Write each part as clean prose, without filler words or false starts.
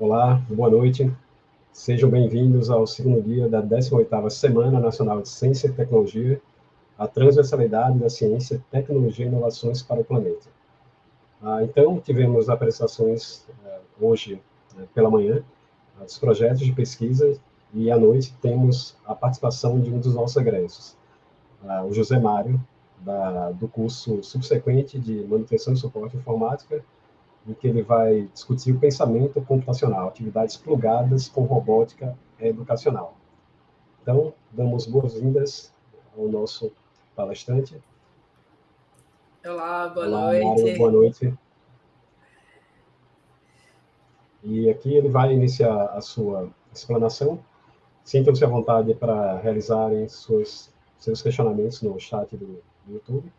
Olá, boa noite. Sejam bem-vindos ao segundo dia da 18ª Semana Nacional de Ciência e Tecnologia, a transversalidade da ciência, tecnologia e inovações para o planeta. Então, tivemos apresentações hoje pela manhã dos projetos de pesquisa e à noite temos a participação de um dos nossos egressos, o José Mário, do curso subsequente de Manutenção e Suporte Informática, em que ele vai discutir o pensamento computacional, atividades plugadas com robótica educacional. Então, damos boas-vindas ao nosso palestrante. Olá, boa Olá, noite. Mário, boa noite. E aqui ele vai iniciar a sua explanação. Sintam-se à vontade para realizarem seus questionamentos no chat do YouTube.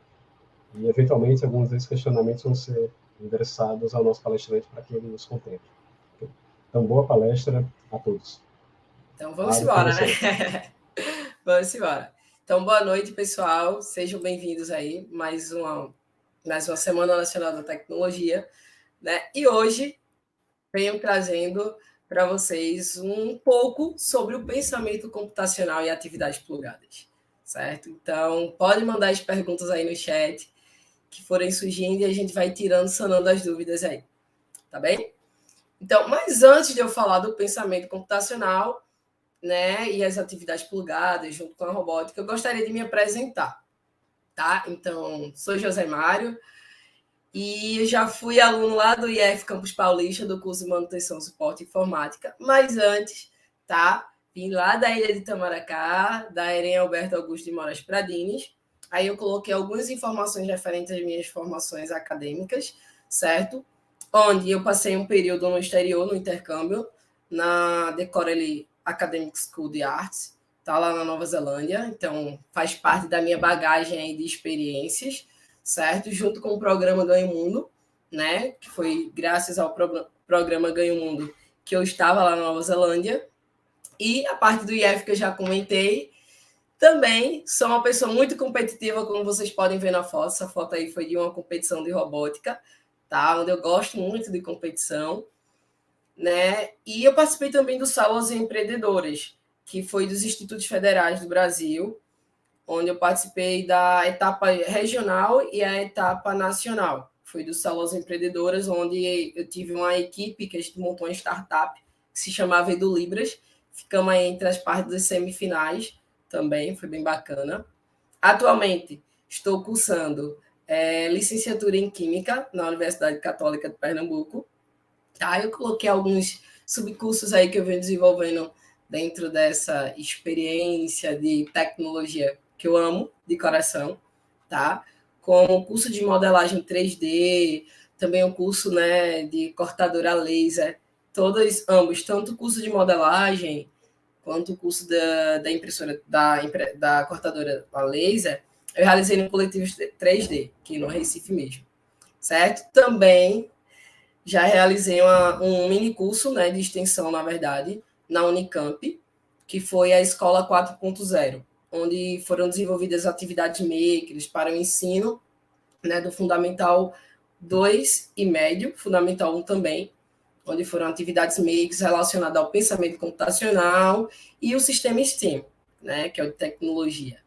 E, eventualmente, alguns desses questionamentos vão ser endereçados ao nosso palestrante para que ele os contemple. Então, boa palestra a todos. Então, vamos embora, né? Vamos embora. Então, boa noite, pessoal. Sejam bem-vindos aí. Mais uma Semana Nacional da Tecnologia, né? E hoje venho trazendo para vocês um pouco sobre o pensamento computacional e atividades plugadas, certo? Então, pode mandar as perguntas aí no chat que forem surgindo e a gente vai tirando, sanando as dúvidas aí, tá bem? Então, mas antes de eu falar do pensamento computacional, né, e as atividades plugadas junto com a robótica, eu gostaria de me apresentar, tá? Então, sou José Mário e já fui aluno lá do IF Campus Paulista, do curso de Manutenção, Suporte e Informática, mas antes, tá? Vim lá da Ilha de Itamaracá, da Erem Alberto Augusto de Moraes Pradines. Aí eu coloquei algumas informações referentes às minhas formações acadêmicas, certo? Onde eu passei um período no exterior, no intercâmbio, na The Corelli Academic School de Arts, tá lá na Nova Zelândia. Então, faz parte da minha bagagem aí de experiências, certo? Junto com o programa Ganho Mundo, né? Que foi graças ao programa Ganho Mundo que eu estava lá na Nova Zelândia. E a parte do IF que eu já comentei, também sou uma pessoa muito competitiva, como vocês podem ver na foto. Essa foto aí foi de uma competição de robótica, tá? Onde eu gosto muito de competição, né? E eu participei também do Salas Empreendedoras, que foi dos Institutos Federais do Brasil, onde eu participei da etapa regional e a etapa nacional. Fui do Salas Empreendedoras, onde eu tive uma equipe que a gente montou uma startup que se chamava Edu Libras. Ficamos aí entre as partes das semifinais também, foi bem bacana. Atualmente, estou cursando licenciatura em Química na Universidade Católica de Pernambuco. Tá? Eu coloquei alguns subcursos aí que eu venho desenvolvendo dentro dessa experiência de tecnologia que eu amo de coração, tá? Como o curso de modelagem 3D, também o curso, né, de cortadora laser, ambos, tanto o curso de modelagem quanto o curso da impressora, da cortadora a laser, eu realizei no Coletivo 3D, aqui no Recife mesmo, certo? Também já realizei um mini curso, né, de extensão, na verdade, na Unicamp, que foi a Escola 4.0, onde foram desenvolvidas atividades makers para o ensino, né, do Fundamental 2 e médio, Fundamental 1 também, onde foram atividades makers relacionadas ao pensamento computacional e o sistema STEM, né, que é o de tecnologia.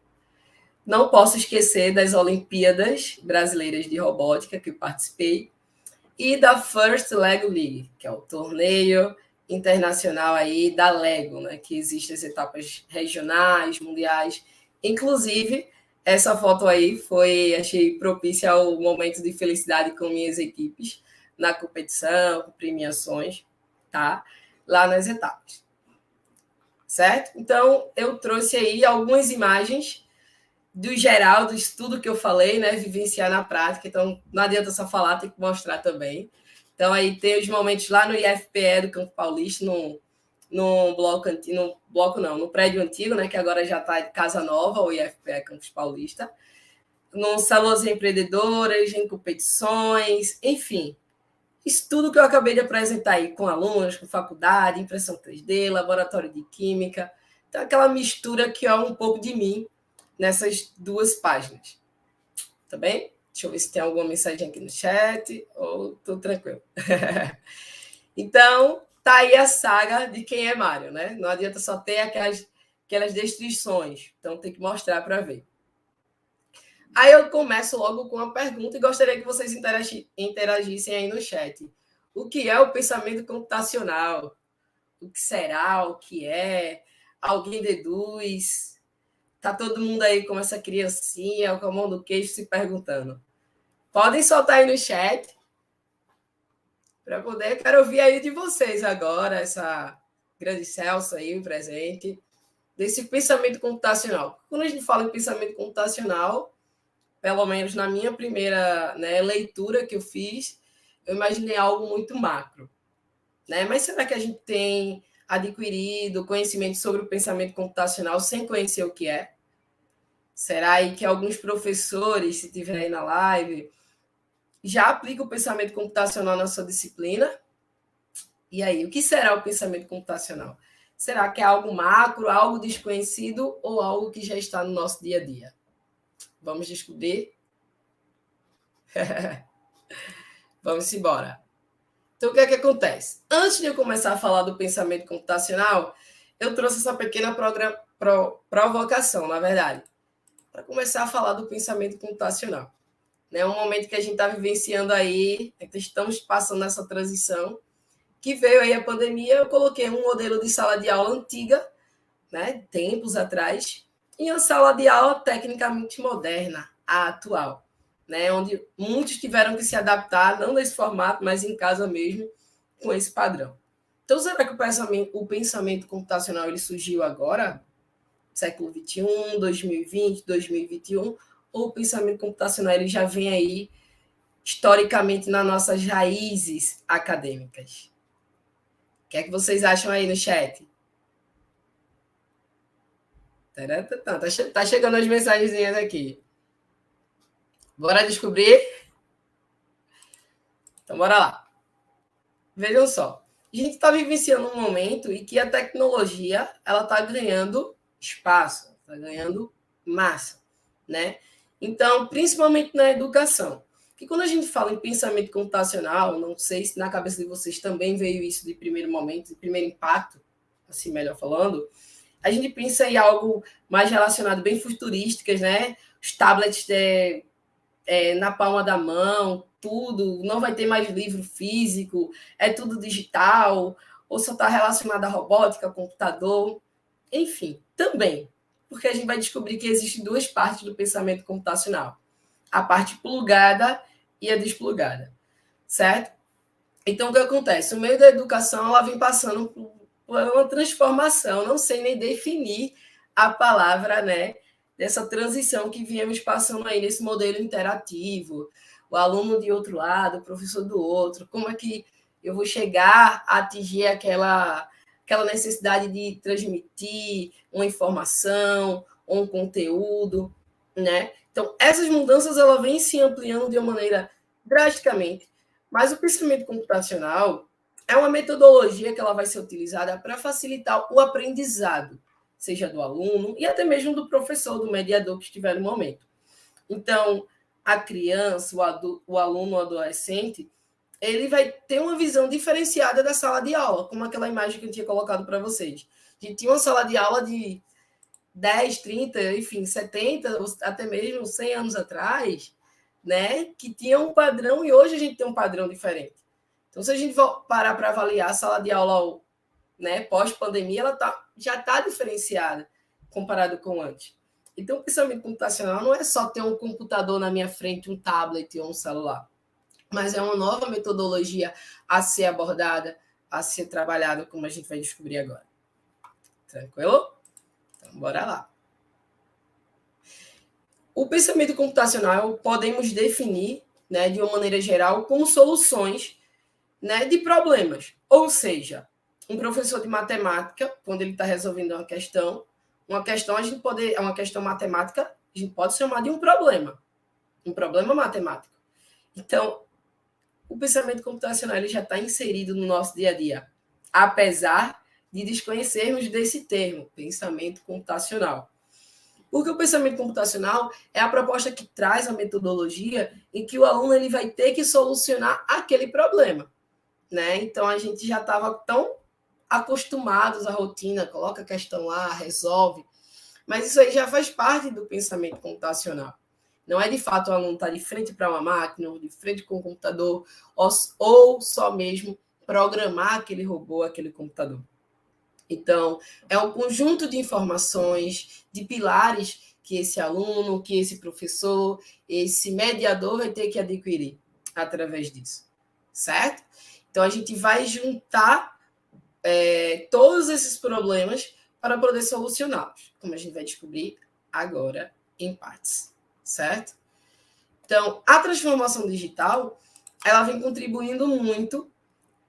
Não posso esquecer das Olimpíadas Brasileiras de Robótica, que eu participei, e da First Lego League, que é o torneio internacional aí da Lego, né, que existem as etapas regionais, mundiais. Inclusive, essa foto aí achei propícia ao momento de felicidade com minhas equipes na competição, premiações, tá? Lá nas etapas. Certo? Então, eu trouxe aí algumas imagens do geral, do estudo que eu falei, né? Vivenciar na prática. Então, não adianta só falar, tem que mostrar também. Então, aí tem os momentos lá no IFPE do Campo Paulista, no bloco antigo, no prédio antigo, né? Que agora já está de casa nova, o IFPE Campus Paulista. No salões empreendedoras, em competições, enfim. Isso tudo que eu acabei de apresentar aí com alunos, com faculdade, impressão 3D, laboratório de química. Então, aquela mistura que é um pouco de mim nessas duas páginas. Tá bem? Deixa eu ver se tem alguma mensagem aqui no chat, ou tudo tranquilo. Então, tá aí a saga de quem é Mário, né? Não adianta só ter aquelas descrições. Então, tem que mostrar para ver. Aí eu começo logo com uma pergunta e gostaria que vocês interagissem aí no chat. O que é o pensamento computacional? O que será? O que é? Alguém deduz? Tá todo mundo aí como essa criancinha com a mão no queixo se perguntando. Podem soltar aí no chat para poder. Quero ouvir aí de vocês agora, essa grande Celso aí presente, desse pensamento computacional. Quando a gente fala em pensamento computacional, pelo menos na minha primeira, né, leitura que eu fiz, eu imaginei algo muito macro. Né? Mas será que a gente tem adquirido conhecimento sobre o pensamento computacional sem conhecer o que é? Será aí que alguns professores, se tiver aí na live, já aplicam o pensamento computacional na sua disciplina? E aí, o que será o pensamento computacional? Será que é algo macro, algo desconhecido ou algo que já está no nosso dia a dia? Vamos descobrir? Vamos embora. Então, o que é que acontece? Antes de eu começar a falar do pensamento computacional, eu trouxe essa pequena provocação, na verdade, para começar a falar do pensamento computacional. É um momento que a gente está vivenciando aí, estamos passando nessa transição, que veio aí a pandemia, eu coloquei um modelo de sala de aula antiga, né, tempos atrás, e uma sala de aula tecnicamente moderna, a atual, né, onde muitos tiveram que se adaptar, não nesse formato, mas em casa mesmo, com esse padrão. Então, será que o pensamento computacional ele surgiu agora, século XXI, 2020, 2021, ou o pensamento computacional ele já vem aí historicamente nas nossas raízes acadêmicas? O que é que vocês acham aí no chat? Tá chegando as mensagenzinhas aqui. Bora descobrir? Então, bora lá. Vejam só. A gente está vivenciando um momento em que a tecnologia ela está ganhando espaço, está ganhando massa, né? Então, principalmente na educação. Que quando a gente fala em pensamento computacional, não sei se na cabeça de vocês também veio isso de primeiro momento, de primeiro impacto, assim melhor falando, a gente pensa em algo mais relacionado, bem futurísticas, né? Os tablets na palma da mão, tudo, não vai ter mais livro físico, é tudo digital, ou só está relacionado à robótica, computador, enfim, também, porque a gente vai descobrir que existem duas partes do pensamento computacional, a parte plugada e a desplugada, certo? Então, o que acontece? O meio da educação, ela vem passando por uma transformação, não sei nem definir a palavra, né, dessa transição que viemos passando aí nesse modelo interativo, o aluno de outro lado, o professor do outro, como é que eu vou chegar a atingir aquela necessidade de transmitir uma informação, um conteúdo, né? Então, essas mudanças, ela vem se ampliando de uma maneira drasticamente, mas o pensamento computacional é uma metodologia que ela vai ser utilizada para facilitar o aprendizado, seja do aluno e até mesmo do professor, do mediador que estiver no momento. Então, a criança, o aluno, o adolescente, ele vai ter uma visão diferenciada da sala de aula, como aquela imagem que eu tinha colocado para vocês. A gente tinha uma sala de aula de 10, 30, enfim, 70, até mesmo 100 anos atrás, né, que tinha um padrão e hoje a gente tem um padrão diferente. Então, se a gente parar para avaliar a sala de aula, né, pós-pandemia, ela já está diferenciada comparado com antes. Então, o pensamento computacional não é só ter um computador na minha frente, um tablet ou um celular, mas é uma nova metodologia a ser abordada, a ser trabalhada, como a gente vai descobrir agora. Tranquilo? Então, bora lá. O pensamento computacional podemos definir, né, de uma maneira geral, como soluções, né, de problemas. Ou seja, um professor de matemática, quando ele está resolvendo uma questão a gente pode, é uma questão matemática, a gente pode chamar de um problema matemático. Então, o pensamento computacional ele já está inserido no nosso dia a dia, apesar de desconhecermos desse termo, pensamento computacional. Porque o pensamento computacional é a proposta que traz a metodologia em que o aluno ele vai ter que solucionar aquele problema, né? Então, a gente já estava tão acostumados à rotina, coloca a questão lá, resolve. Mas isso aí já faz parte do pensamento computacional. Não é de fato o aluno estar de frente para uma máquina, ou de frente com o computador, ou só mesmo programar aquele robô, aquele computador. Então, é um conjunto de informações, de pilares que esse aluno, que esse professor, esse mediador vai ter que adquirir através disso, certo? Então, a gente vai juntar todos esses problemas para poder solucioná-los, como a gente vai descobrir agora em partes, certo? Então, a transformação digital, ela vem contribuindo muito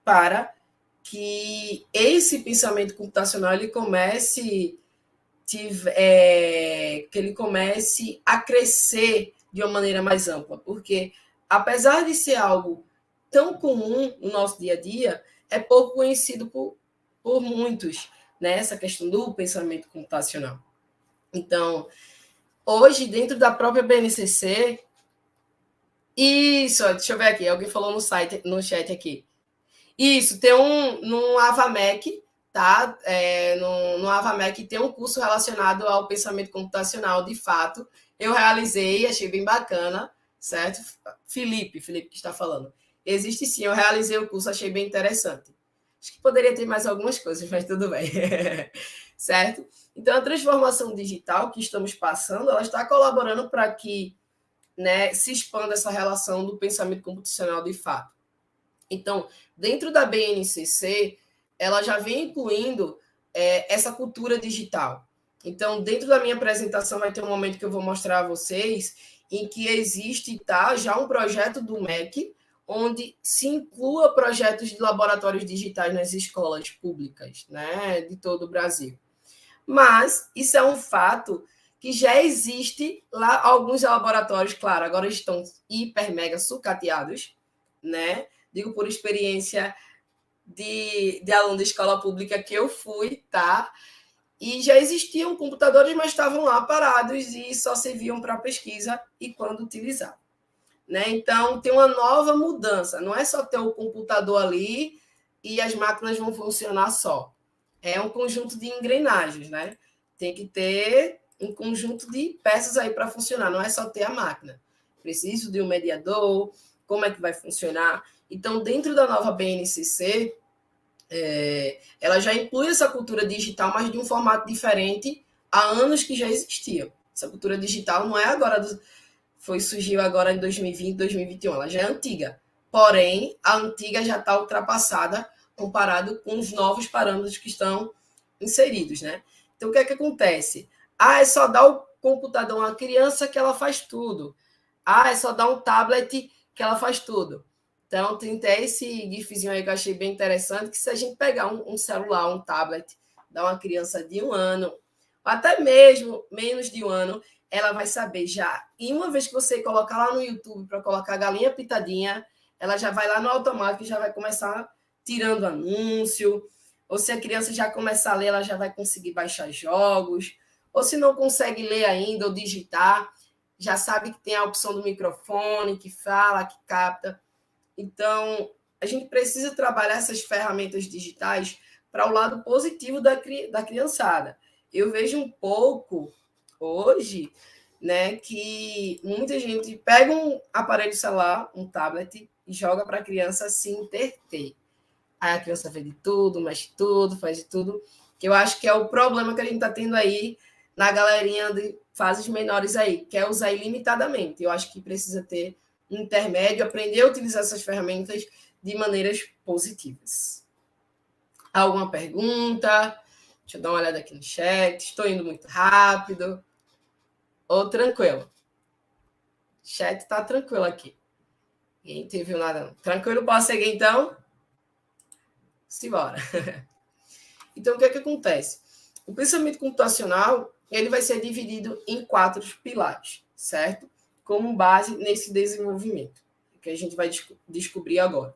para que esse pensamento computacional ele comece a crescer de uma maneira mais ampla, porque apesar de ser algo tão comum no nosso dia a dia, é pouco conhecido por muitos, né? Essa questão do pensamento computacional. Então, hoje, dentro da própria BNCC, isso, deixa eu ver aqui, alguém falou no chat aqui. Isso, tem no AVAMEC, tá? No AVAMEC tem um curso relacionado ao pensamento computacional, de fato. Eu realizei, achei bem bacana, certo? Felipe que está falando. Existe sim, eu realizei o curso, achei bem interessante. Acho que poderia ter mais algumas coisas, mas tudo bem. Certo? Então, a transformação digital que estamos passando, ela está colaborando para que, né, se expanda essa relação do pensamento computacional de fato. Então, dentro da BNCC, ela já vem incluindo essa cultura digital. Então, dentro da minha apresentação, vai ter um momento que eu vou mostrar a vocês em que existe já um projeto do MEC, onde se inclua projetos de laboratórios digitais nas escolas públicas, né, de todo o Brasil. Mas isso é um fato que já existe lá alguns laboratórios, claro, agora estão hiper, mega sucateados, né? Digo por experiência de aluno de escola pública que eu fui, tá? E já existiam computadores, mas estavam lá parados e só serviam para pesquisa e quando utilizar. Né? Então, tem uma nova mudança. Não é só ter o computador ali e as máquinas vão funcionar só. É um conjunto de engrenagens, né? Tem que ter um conjunto de peças aí para funcionar. Não é só ter a máquina. Preciso de um mediador, como é que vai funcionar. Então, dentro da nova BNCC, ela já inclui essa cultura digital, mas de um formato diferente há anos que já existia. Essa cultura digital não é agora, surgiu agora em 2020, 2021, ela já é antiga. Porém, a antiga já está ultrapassada comparado com os novos parâmetros que estão inseridos, né? Então, o que é que acontece? É só dar o computador a uma criança que ela faz tudo. É só dar um tablet que ela faz tudo. Então, tem até esse gifzinho aí que eu achei bem interessante, que se a gente pegar um celular, um tablet, dar uma criança de 1 ano, ou até mesmo menos de 1 ano, ela vai saber já. E uma vez que você colocar lá no YouTube para colocar galinha pitadinha, ela já vai lá no automático e já vai começar tirando anúncio. Ou se a criança já começar a ler, ela já vai conseguir baixar jogos. Ou se não consegue ler ainda ou digitar, já sabe que tem a opção do microfone, que fala, que capta. Então, a gente precisa trabalhar essas ferramentas digitais para o lado positivo da criançada. Eu vejo um pouco hoje, né, que muita gente pega um aparelho celular, um tablet, e joga para a criança se interter. Aí a criança vê de tudo, mexe tudo, faz de tudo, que eu acho que é o problema que a gente está tendo aí na galerinha de fases menores aí, que é usar ilimitadamente. Eu acho que precisa ter um intermédio, aprender a utilizar essas ferramentas de maneiras positivas. Alguma pergunta? Deixa eu dar uma olhada aqui no chat. Estou indo muito rápido. Ou tranquilo? O chat está tranquilo aqui. Ninguém te viu nada. Tranquilo? Posso seguir, então? Simbora. Então, o que é que acontece? O pensamento computacional ele vai ser dividido em 4 pilares, certo? Como base nesse desenvolvimento, que a gente vai descobrir agora.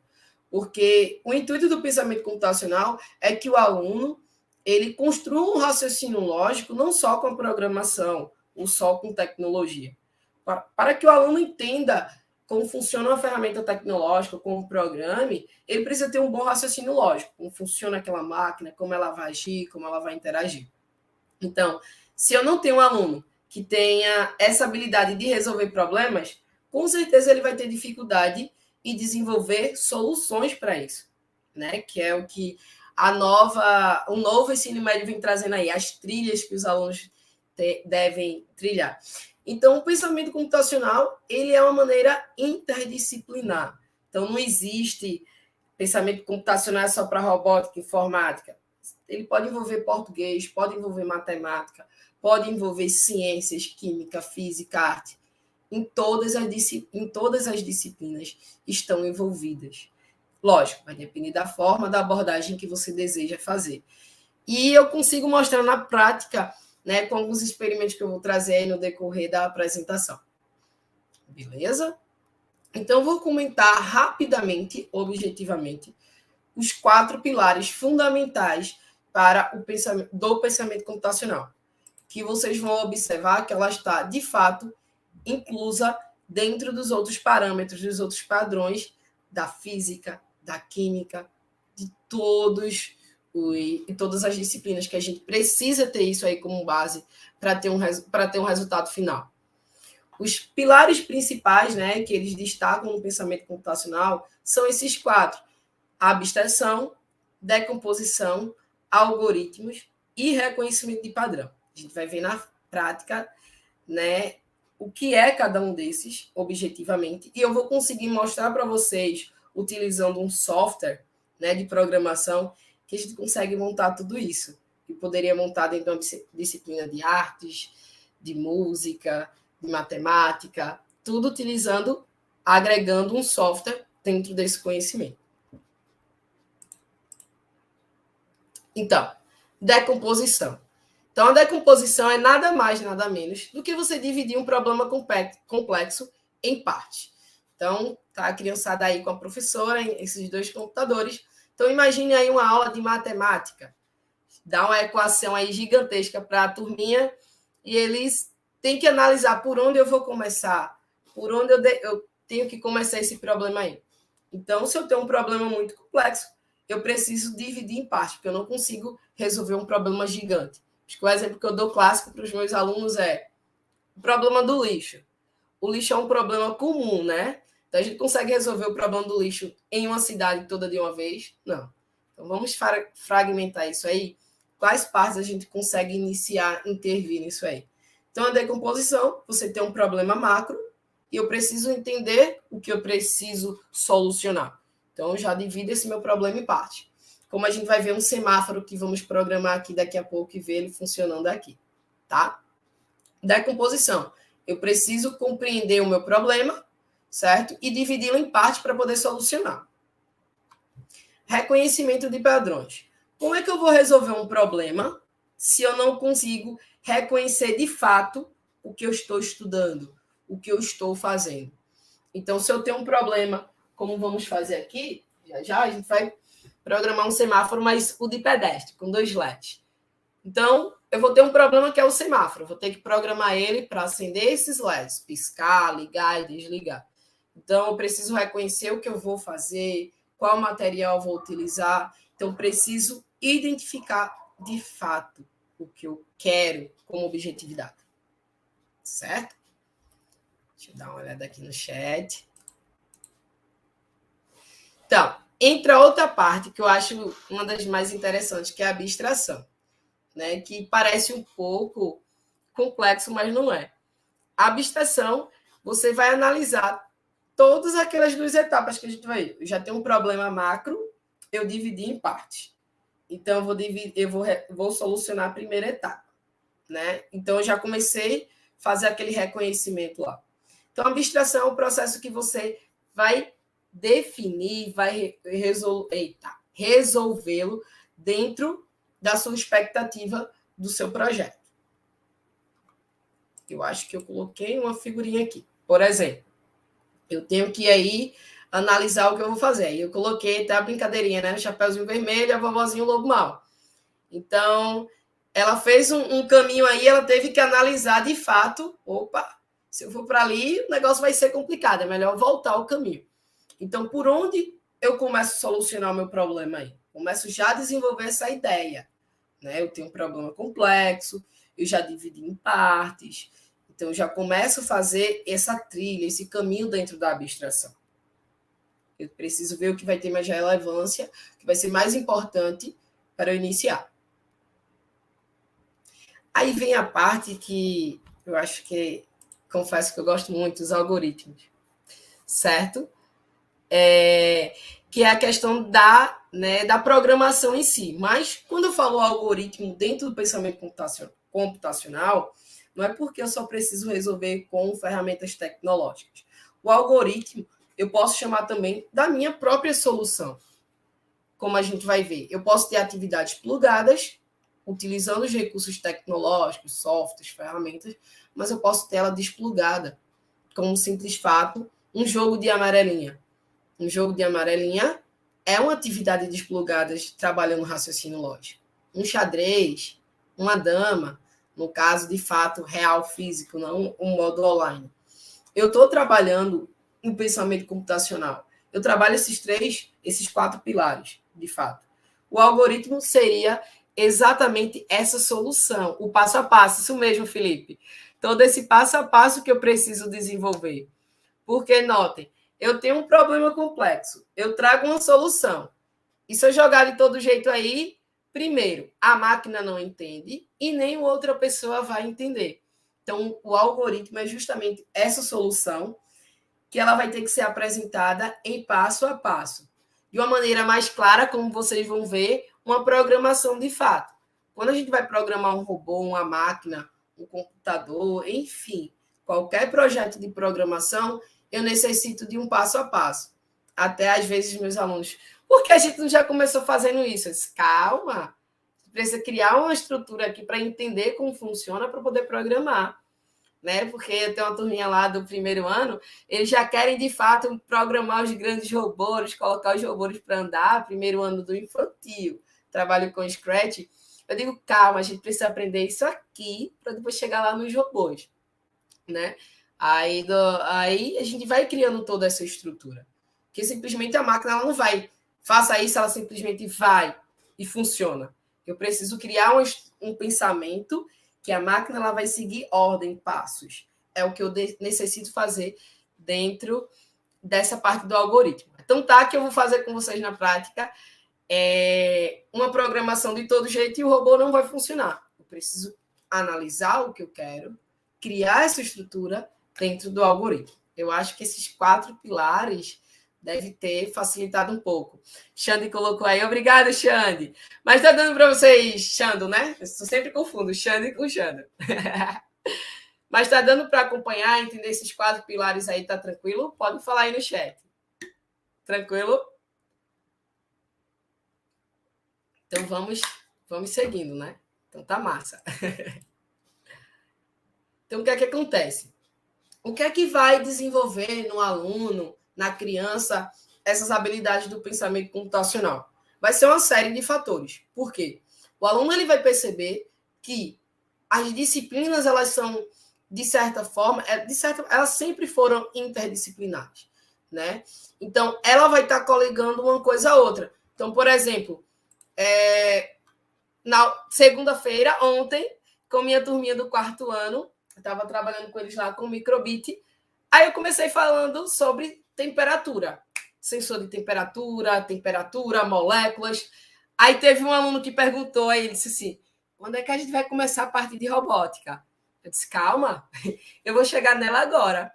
Porque o intuito do pensamento computacional é que o aluno ele construa um raciocínio lógico não só com a programação, ou só com tecnologia. Para que o aluno entenda como funciona uma ferramenta tecnológica, como um programa, ele precisa ter um bom raciocínio lógico, como funciona aquela máquina, como ela vai agir, como ela vai interagir. Então, se eu não tenho um aluno que tenha essa habilidade de resolver problemas, com certeza ele vai ter dificuldade em desenvolver soluções para isso, né? Que é o que o novo ensino médio vem trazendo aí, as trilhas que os alunos devem trilhar. Então, o pensamento computacional, ele é uma maneira interdisciplinar. Então, não existe pensamento computacional só para robótica, informática. Ele pode envolver português, pode envolver matemática, pode envolver ciências, química, física, arte. Em todas as disciplinas estão envolvidas. Lógico, vai depender da forma, da abordagem que você deseja fazer. E eu consigo mostrar na prática, né, com alguns experimentos que eu vou trazer aí no decorrer da apresentação. Beleza? Então, eu vou comentar rapidamente, objetivamente, os 4 pilares fundamentais para o pensamento computacional, que vocês vão observar que ela está, de fato, inclusa dentro dos outros parâmetros, dos outros padrões da física, da química, de todas as disciplinas que a gente precisa ter isso aí como base para ter um resultado final. Os pilares principais, né, que eles destacam no pensamento computacional são esses 4: abstração, decomposição, algoritmos e reconhecimento de padrão. A gente vai ver na prática, né, o que é cada um desses, objetivamente, e eu vou conseguir mostrar para vocês, utilizando um software, né, de programação, que a gente consegue montar tudo isso. E poderia montar dentro de uma disciplina de artes, de música, de matemática, tudo utilizando, agregando um software dentro desse conhecimento. Então, decomposição. Então, a decomposição é nada mais, nada menos do que você dividir um problema complexo em partes. Então, tá a criançada aí com a professora, esses 2 computadores. Então, imagine aí uma aula de matemática. Dá uma equação aí gigantesca para a turminha e eles têm que analisar por onde eu vou começar, por onde eu tenho que começar esse problema aí. Então, se eu tenho um problema muito complexo, eu preciso dividir em partes, porque eu não consigo resolver um problema gigante. Acho que o exemplo que eu dou clássico para os meus alunos é o problema do lixo. O lixo é um problema comum, né? Então, a gente consegue resolver o problema do lixo em uma cidade toda de uma vez? Não. Então, vamos fragmentar isso aí. Quais partes a gente consegue iniciar, intervir nisso aí? Então, a decomposição, você tem um problema macro e eu preciso entender o que eu preciso solucionar. Então, eu já divido esse meu problema em parte. Como a gente vai ver um semáforo que vamos programar aqui daqui a pouco e ver ele funcionando aqui, tá? Decomposição. Eu preciso compreender o meu problema, certo? E dividi-lo em partes para poder solucionar. Reconhecimento de padrões. Como é que eu vou resolver um problema se eu não consigo reconhecer de fato o que eu estou estudando, o que eu estou fazendo? Então, se eu tenho um problema, como vamos fazer aqui, já a gente vai programar um semáforo, mas o de pedestre, com 2 LEDs. Então, eu vou ter um problema que é o semáforo. Eu vou ter que programar ele para acender esses LEDs, piscar, ligar e desligar. Então, eu preciso reconhecer o que eu vou fazer, qual material eu vou utilizar. Então, preciso identificar de fato o que eu quero como objetividade. Certo? Deixa eu dar uma olhada aqui no chat. Então, entra outra parte que eu acho uma das mais interessantes, que é a abstração, né? Que parece um pouco complexo, mas não é. A abstração, você vai analisar todas aquelas 2 etapas que a gente vai. Eu já tenho um problema macro, eu dividi em partes. Então, vou solucionar a primeira etapa, né? Então, eu já comecei a fazer aquele reconhecimento lá. Então, a abstração é o processo que você vai definir, vai resolvê-lo dentro da sua expectativa do seu projeto. Eu acho que eu coloquei uma figurinha aqui. Por exemplo, eu tenho que aí analisar o que eu vou fazer. Aí eu coloquei até a brincadeirinha, né? Chapeuzinho vermelho, a vovozinha lobo mau. Então, ela fez um caminho aí, ela teve que analisar de fato, Se eu for para ali, o negócio vai ser complicado, é melhor voltar ao caminho. Então, por onde eu começo a solucionar o meu problema aí? Começo já a desenvolver essa ideia, né? Eu tenho um problema complexo, eu já dividi em partes, então eu já começo a fazer essa trilha, esse caminho dentro da abstração. Eu preciso ver o que vai ter mais relevância, o que vai ser mais importante para eu iniciar. Aí vem a parte que eu acho que, confesso que eu gosto muito, os algoritmos, certo? Que é a questão da programação em si. Mas quando eu falo algoritmo dentro do pensamento computacional, não é porque eu só preciso resolver com ferramentas tecnológicas. O algoritmo eu posso chamar também da minha própria solução. Como a gente vai ver, eu posso ter atividades plugadas, utilizando os recursos tecnológicos, softwares, ferramentas, mas eu posso ter ela desplugada, como um simples fato, um jogo de amarelinha. Um jogo de amarelinha é uma atividade desplugada trabalhando raciocínio lógico. Um xadrez, uma dama, no caso de fato real físico, não um modo online. Eu estou trabalhando em pensamento computacional. Eu trabalho esses 4 pilares, de fato. O algoritmo seria exatamente essa solução, o passo a passo, isso mesmo, Felipe. Todo esse passo a passo que eu preciso desenvolver. Porque, notem, eu tenho um problema complexo, eu trago uma solução. E se eu jogar de todo jeito aí, primeiro, a máquina não entende e nem outra pessoa vai entender. Então, o algoritmo é justamente essa solução que ela vai ter que ser apresentada em passo a passo. De uma maneira mais clara, como vocês vão ver, uma programação de fato. Quando a gente vai programar um robô, uma máquina, um computador, enfim, qualquer projeto de programação, eu necessito de um passo a passo. Até às vezes meus alunos, por que a gente não já começou fazendo isso? Eu disse, calma, precisa criar uma estrutura aqui para entender como funciona para poder programar. Né? Porque eu tenho uma turminha lá do primeiro ano, eles já querem, de fato, programar os grandes robôs, colocar os robôs para andar, primeiro ano do infantil, trabalho com Scratch. Eu digo, calma, a gente precisa aprender isso aqui para depois chegar lá nos robôs. Né? Aí a gente vai criando toda essa estrutura. Porque simplesmente a máquina ela não vai, faça isso, ela simplesmente vai e funciona. Eu preciso criar um pensamento que a máquina ela vai seguir ordem, passos. É o que eu necessito fazer dentro dessa parte do algoritmo. Então, que eu vou fazer com vocês na prática uma programação de todo jeito e o robô não vai funcionar. Eu preciso analisar o que eu quero, criar essa estrutura dentro do algoritmo. Eu acho que esses 4 pilares deve ter facilitado um pouco. Xande colocou aí, obrigado, Xande. Mas tá dando para vocês, Xando, né? Eu sempre confundo Xande com Xando. Mas tá dando para acompanhar, entender esses 4 pilares aí, tá tranquilo? Pode falar aí no chat. Tranquilo? Então vamos seguindo, né? Então tá massa. Então o que é que acontece? O que é que vai desenvolver no aluno, na criança, essas habilidades do pensamento computacional? Vai ser uma série de fatores. Por quê? O aluno ele vai perceber que as disciplinas, elas são, de certa forma, elas sempre foram interdisciplinares, né? Então, ela vai estar coligando uma coisa a outra. Então, por exemplo, na segunda-feira, ontem, com minha turminha do 4º ano, eu estava trabalhando com eles lá com o microbit. Aí eu comecei falando sobre temperatura, sensor de temperatura, moléculas. Aí teve um aluno que perguntou, aí ele disse assim, quando é que a gente vai começar a parte de robótica? Eu disse, calma, eu vou chegar nela agora.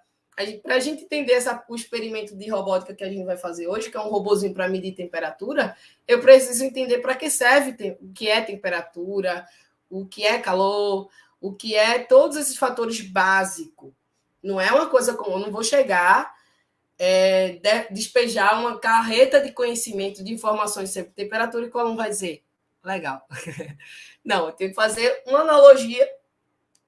Para a gente entender o experimento de robótica que a gente vai fazer hoje, que é um robozinho para medir temperatura, eu preciso entender para que serve o que é temperatura, o que é calor, o que é todos esses fatores básicos. Não é uma coisa comum, eu não vou chegar, despejar uma carreta de conhecimento, de informações sobre temperatura e o aluno vai dizer, legal. Não, eu tenho que fazer uma analogia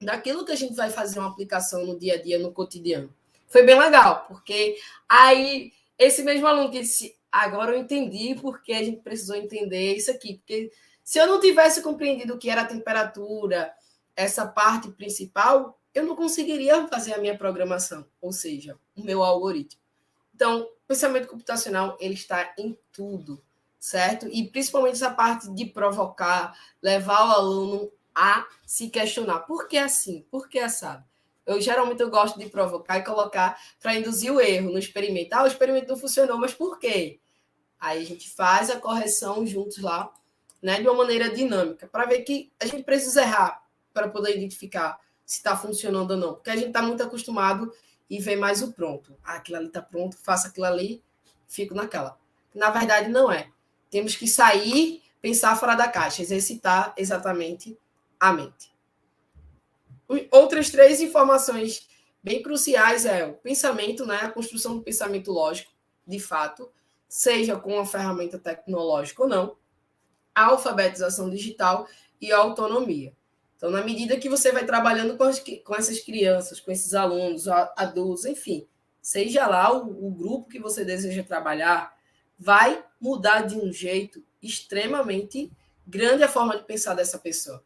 daquilo que a gente vai fazer uma aplicação no dia a dia, no cotidiano. Foi bem legal, porque aí esse mesmo aluno que disse, agora eu entendi porque a gente precisou entender isso aqui, porque se eu não tivesse compreendido o que era a temperatura, essa parte principal, eu não conseguiria fazer a minha programação, ou seja, o meu algoritmo. Então, o pensamento computacional, ele está em tudo, certo? E principalmente essa parte de provocar, levar o aluno a se questionar. Por que assim? Por que assado? Geralmente eu gosto de provocar e colocar para induzir o erro no experimento. O experimento não funcionou, mas por quê? Aí a gente faz a correção juntos lá, né, de uma maneira dinâmica, para ver que a gente precisa errar para poder identificar se está funcionando ou não. Porque a gente está muito acostumado e vê mais o pronto. Aquilo ali está pronto, faço aquilo ali, fico naquela. Na verdade, não é. Temos que sair, pensar fora da caixa, exercitar exatamente a mente. Outras 3 informações bem cruciais é o pensamento, né, a construção do pensamento lógico, de fato, seja com uma ferramenta tecnológica ou não, a alfabetização digital e a autonomia. Então, na medida que você vai trabalhando com essas crianças, com esses alunos, adultos, enfim, seja lá o grupo que você deseja trabalhar, vai mudar de um jeito extremamente grande a forma de pensar dessa pessoa.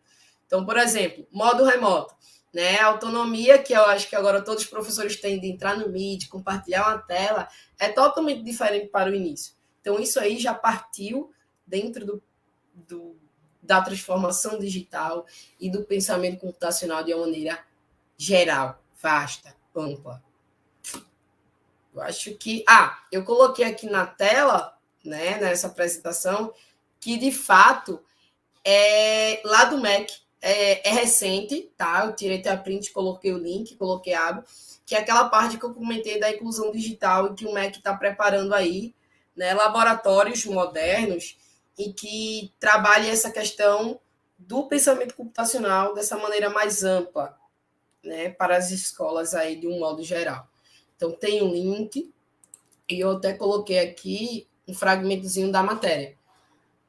Então, por exemplo, modo remoto, né? A autonomia que eu acho que agora todos os professores têm de entrar no Meet, compartilhar uma tela, é totalmente diferente para o início. Então, isso aí já partiu dentro da transformação digital e do pensamento computacional de uma maneira geral, vasta, ampla. Eu acho que... eu coloquei aqui na tela, né, nessa apresentação, que, de fato, lá do MEC, é recente, tá? Eu tirei a print, coloquei o link, coloquei a aba, que é aquela parte que eu comentei da inclusão digital e que o MEC está preparando aí, né, laboratórios modernos e que trabalhe essa questão do pensamento computacional dessa maneira mais ampla, né, para as escolas aí de um modo geral. Então, tem um link e eu até coloquei aqui um fragmentozinho da matéria,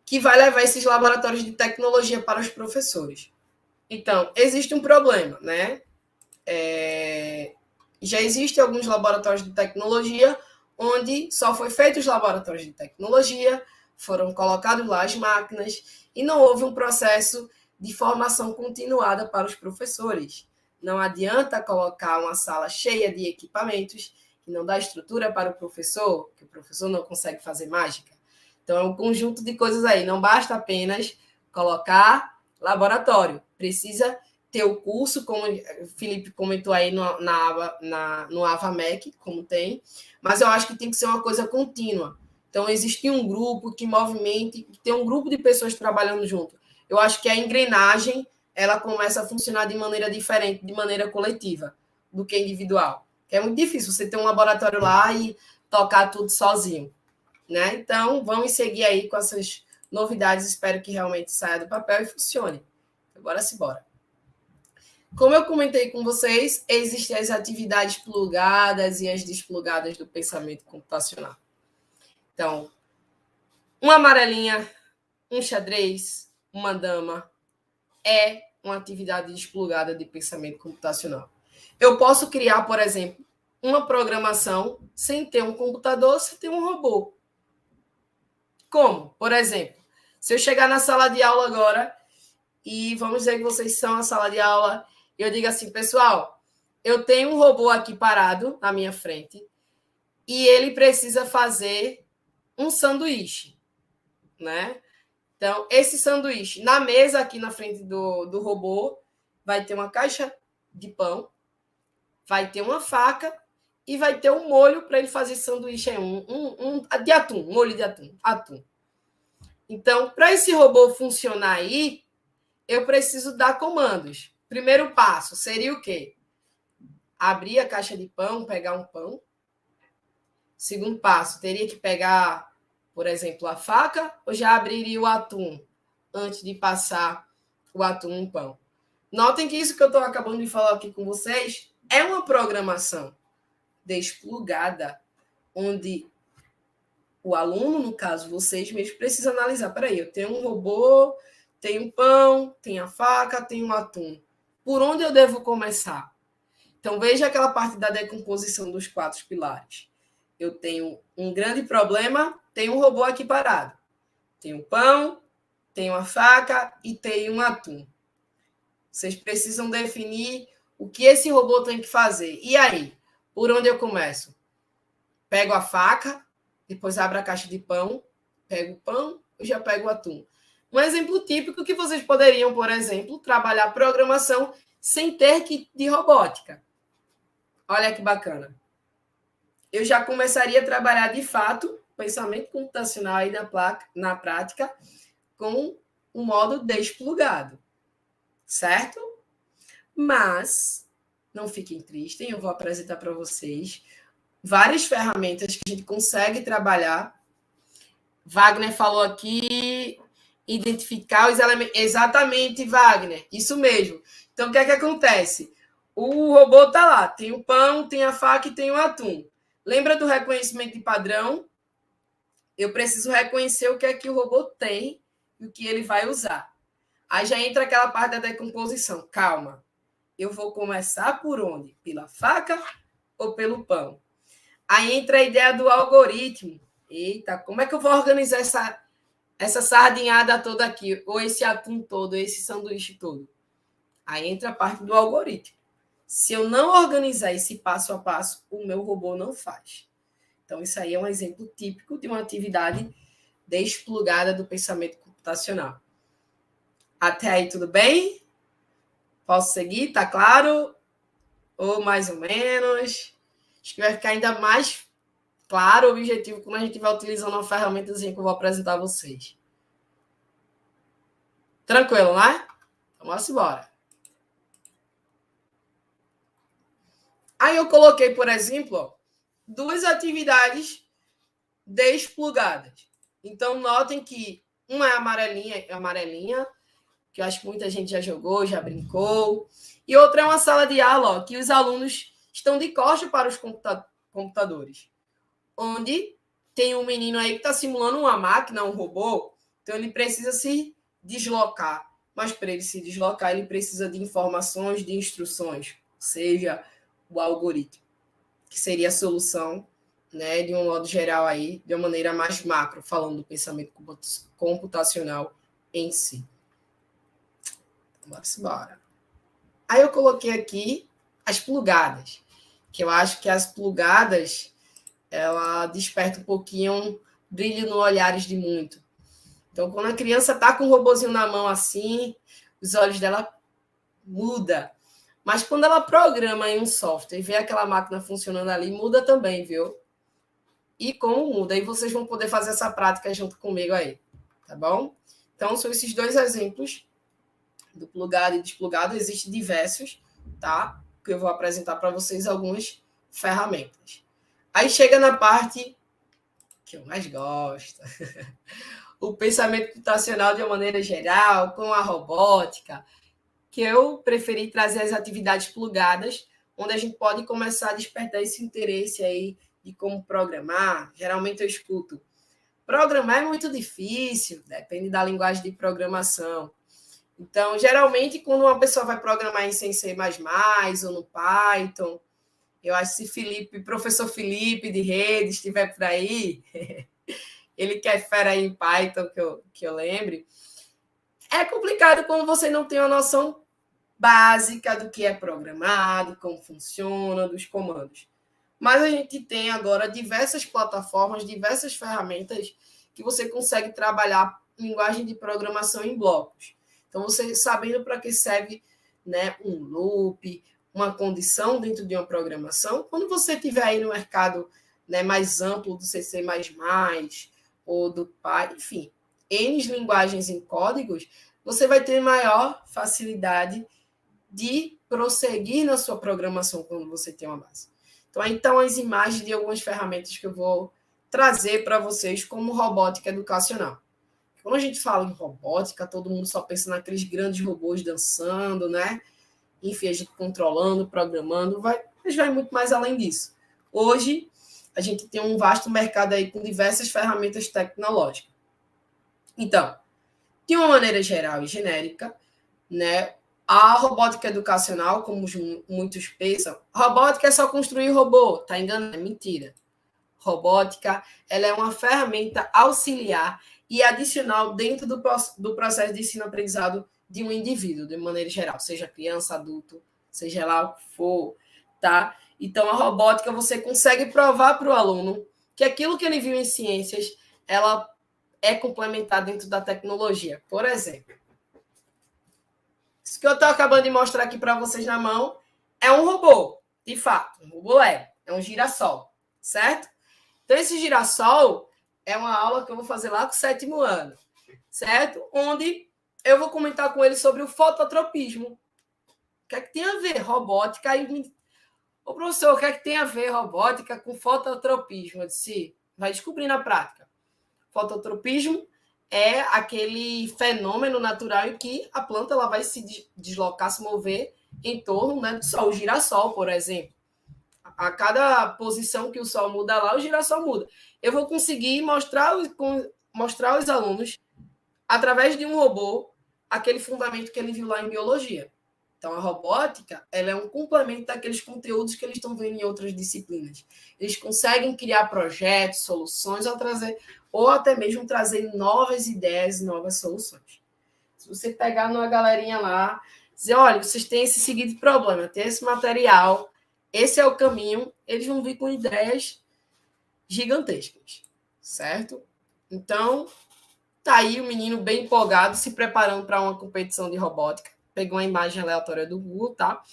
que vai levar esses laboratórios de tecnologia para os professores. Então, existe um problema, né? Já existem alguns laboratórios de tecnologia onde só foi feito os laboratórios de tecnologia, foram colocadas lá as máquinas e não houve um processo de formação continuada para os professores. Não adianta colocar uma sala cheia de equipamentos que não dá estrutura para o professor, que o professor não consegue fazer mágica. Então, é um conjunto de coisas aí. Não basta apenas colocar laboratório. Precisa ter o curso, como o Felipe comentou aí no AvaMec, como tem, mas eu acho que tem que ser uma coisa contínua. Então, existe um grupo que movimente, que tem um grupo de pessoas trabalhando junto. Eu acho que a engrenagem ela começa a funcionar de maneira diferente, de maneira coletiva, do que individual. Que é muito difícil você ter um laboratório lá e tocar tudo sozinho, né? Então, vamos seguir aí com essas novidades. Espero que realmente saia do papel e funcione. Agora se bora. Como eu comentei com vocês, existem as atividades plugadas e as desplugadas do pensamento computacional. Então, uma amarelinha, um xadrez, uma dama, é uma atividade desplugada de pensamento computacional. Eu posso criar, por exemplo, uma programação sem ter um computador, sem ter um robô. Como? Por exemplo, se eu chegar na sala de aula agora e vamos dizer que vocês são a sala de aula, eu digo assim, pessoal, eu tenho um robô aqui parado na minha frente e ele precisa fazer um sanduíche, né? Então, esse sanduíche, na mesa aqui na frente do robô, vai ter uma caixa de pão, vai ter uma faca e vai ter um molho para ele fazer sanduíche de atum, molho de atum. Então, para esse robô funcionar aí, eu preciso dar comandos. Primeiro passo seria o quê? Abrir a caixa de pão, pegar um pão. Segundo passo, teria que pegar, por exemplo, a faca ou já abriria o atum antes de passar o atum no pão? Notem que isso que eu estou acabando de falar aqui com vocês é uma programação desplugada, onde o aluno, no caso vocês mesmos, precisa analisar. Peraí, eu tenho um robô, tenho um pão, tenho a faca, tenho um atum. Por onde eu devo começar? Então, veja aquela parte da decomposição dos 4 pilares. Eu tenho um grande problema, tenho um robô aqui parado. Tenho pão, tenho a faca e tenho um atum. Vocês precisam definir O que esse robô tem que fazer? E aí? Por onde eu começo? Pego a faca, depois abro a caixa de pão, pego o pão, eu já pego o atum. Um exemplo típico que vocês poderiam, por exemplo, trabalhar programação sem ter que de robótica. Olha que bacana. Eu já começaria a trabalhar de fato pensamento computacional aí na prática com o modo desplugado, certo? Mas não fiquem tristes, eu vou apresentar para vocês várias ferramentas que a gente consegue trabalhar. Wagner falou aqui, identificar os elementos. Exatamente, Wagner, isso mesmo. Então, o que é que acontece? O robô está lá, tem o pão, tem a faca e tem o atum. Lembra do reconhecimento de padrão? Eu preciso reconhecer o que é que o robô tem e o que ele vai usar. Aí já entra aquela parte da decomposição. Calma, eu vou começar por onde? Pela faca ou pelo pão? Aí entra a ideia do algoritmo. Eita, como é que eu vou organizar essa sardinhada toda aqui, ou esse atum todo, esse sanduíche todo? Aí entra a parte do algoritmo. Se eu não organizar esse passo a passo, o meu robô não faz. Então, isso aí é um exemplo típico de uma atividade desplugada do pensamento computacional. Até aí, tudo bem? Posso seguir? Tá claro? Ou mais ou menos? Acho que vai ficar ainda mais claro o objetivo quando a gente vai utilizando uma ferramentazinha que eu vou apresentar a vocês. Tranquilo, né? Então, vamos embora. Aí eu coloquei, por exemplo, duas atividades desplugadas. Então, notem que uma é amarelinha, que eu acho que muita gente já jogou, já brincou, e outra é uma sala de aula, ó, que os alunos estão de costas para os computadores, onde tem um menino aí que está simulando uma máquina, um robô, então ele precisa se deslocar, mas para ele se deslocar, ele precisa de informações, de instruções, ou seja, o algoritmo, que seria a solução, né, de um modo geral aí, de uma maneira mais macro, falando do pensamento computacional em si. Vamos embora. Aí eu coloquei aqui as plugadas, que eu acho que as plugadas, ela desperta um pouquinho brilho no olhares de muito. Então, quando a criança está com o robozinho na mão assim, os olhos dela mudam. Mas quando ela programa em um software e vê aquela máquina funcionando ali, muda também, viu? E como muda? Aí vocês vão poder fazer essa prática junto comigo aí, tá bom? Então, são esses dois exemplos do plugado e desplugado. Existem diversos, tá? Que eu vou apresentar para vocês algumas ferramentas. Aí chega na parte que eu mais gosto. O pensamento computacional de uma maneira geral, com a robótica, que eu preferi trazer as atividades plugadas, onde a gente pode começar a despertar esse interesse aí de como programar. Geralmente eu escuto, programar é muito difícil, depende da linguagem de programação. Então, geralmente, quando uma pessoa vai programar em C++ ou no Python, eu acho que se professor Felipe de Rede estiver por aí, ele que é fera aí em Python, que eu lembre, é complicado quando você não tem uma noção básica do que é programado, como funciona, dos comandos. Mas a gente tem agora diversas plataformas, diversas ferramentas que você consegue trabalhar linguagem de programação em blocos. Então, você sabendo para que serve, né, um loop, uma condição dentro de uma programação, quando você estiver aí no mercado, né, mais amplo do C++, ou do Python, enfim, N linguagens em códigos, você vai ter maior facilidade de prosseguir na sua programação quando você tem uma base. Então, aí estão as imagens de algumas ferramentas que eu vou trazer para vocês como robótica educacional. Quando a gente fala em robótica, todo mundo só pensa naqueles grandes robôs dançando, né? Enfim, a gente controlando, programando, mas vai muito mais além disso. Hoje, a gente tem um vasto mercado aí com diversas ferramentas tecnológicas. Então, de uma maneira geral e genérica, né? A robótica educacional, como muitos pensam, robótica é só construir robô, tá enganado? É mentira. Robótica, ela é uma ferramenta auxiliar e adicional dentro do processo de ensino-aprendizado de um indivíduo, de maneira geral, seja criança, adulto, seja lá o que for, tá? Então, a robótica, você consegue provar para o aluno que aquilo que ele viu em ciências, ela é complementar dentro da tecnologia. Por exemplo, isso que eu estou acabando de mostrar aqui para vocês na mão é um robô, de fato, um robô é um girassol, certo? Então, esse girassol é uma aula que eu vou fazer lá com o 7º ano, certo? Onde eu vou comentar com ele sobre o fototropismo. O que é que tem a ver robótica? Ô, professor, o que é que tem a ver robótica com fototropismo? Eu disse, vai descobrir na prática. Fototropismo é aquele fenômeno natural em que a planta ela vai se deslocar, se mover em torno, né, do sol. O girassol, por exemplo. A cada posição que o sol muda lá, o girassol muda. Eu vou conseguir mostrar aos alunos, através de um robô, aquele fundamento que ele viu lá em biologia. Então, a robótica ela é um complemento daqueles conteúdos que eles estão vendo em outras disciplinas. Eles conseguem criar projetos, soluções, ou até mesmo trazer novas ideias, novas soluções. Se você pegar numa galerinha lá, dizer, olha, vocês têm esse seguinte problema, tem esse material, esse é o caminho, eles vão vir com ideias gigantescas, certo? Então, tá aí o menino bem empolgado, se preparando para uma competição de robótica. Pegou uma imagem aleatória do Google, tá?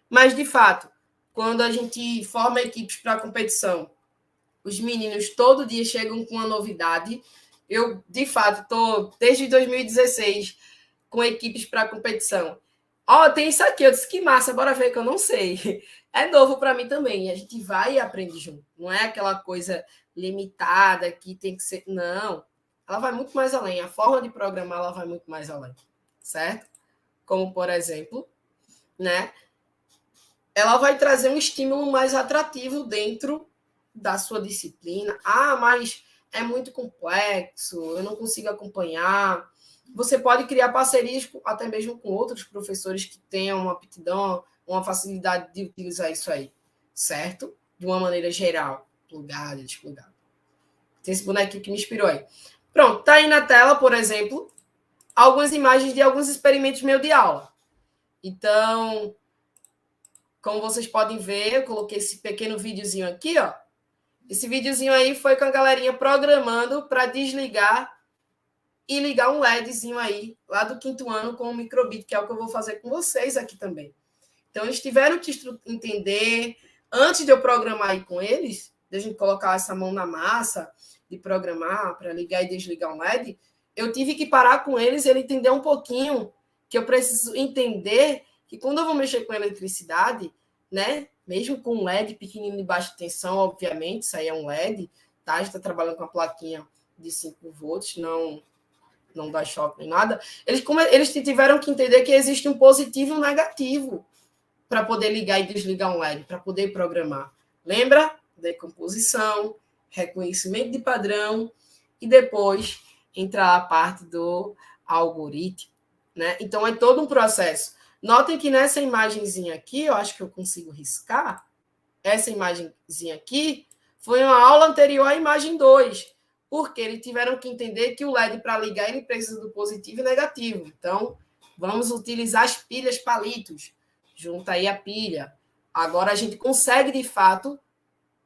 Mas, de fato, quando a gente forma equipes para competição, os meninos todo dia chegam com uma novidade. Eu, de fato, estou desde 2016 com equipes para competição. Ó, tem isso aqui, eu disse que massa, bora ver que eu não sei. É novo para mim também, a gente vai e aprende junto. Não é aquela coisa limitada que tem que ser. Não, ela vai muito mais além. A forma de programar ela vai muito mais além, certo? Como, por exemplo, né? Ela vai trazer um estímulo mais atrativo dentro da sua disciplina. Ah, mas é muito complexo, eu não consigo acompanhar. Você pode criar parcerias até mesmo com outros professores que tenham uma aptidão, uma facilidade de utilizar isso aí, certo? De uma maneira geral, plugado, desplugado. Tem esse bonequinho que me inspirou aí. Pronto, tá aí na tela, por exemplo, algumas imagens de alguns experimentos meus de aula. Então, como vocês podem ver, eu coloquei esse pequeno videozinho aqui, ó. Esse videozinho aí foi com a galerinha programando para desligar e ligar um LEDzinho aí, lá do 5º ano, com o microbit, que é o que eu vou fazer com vocês aqui também. Então, eles tiveram que entender, antes de eu programar aí com eles, de a gente colocar essa mão na massa, de programar para ligar e desligar um LED, eu tive que parar com eles e ele entender um pouquinho que eu preciso entender que quando eu vou mexer com eletricidade, né, mesmo com um LED pequenininho de baixa tensão, obviamente, isso aí é um LED, tá? A gente está trabalhando com uma plaquinha de 5 volts, não dá choque nem nada. Eles tiveram que entender que existe um positivo e um negativo para poder ligar e desligar um LED, para poder programar. Lembra? Decomposição, reconhecimento de padrão e depois entrar a parte do algoritmo, né? Então, é todo um processo. Notem que nessa imagenzinha aqui, eu acho que eu consigo riscar, essa imagenzinha aqui foi uma aula anterior à imagem 2, porque eles tiveram que entender que o LED, para ligar, ele precisa do positivo e negativo. Então, vamos utilizar as pilhas palitos. Junta aí a pilha. Agora a gente consegue, de fato,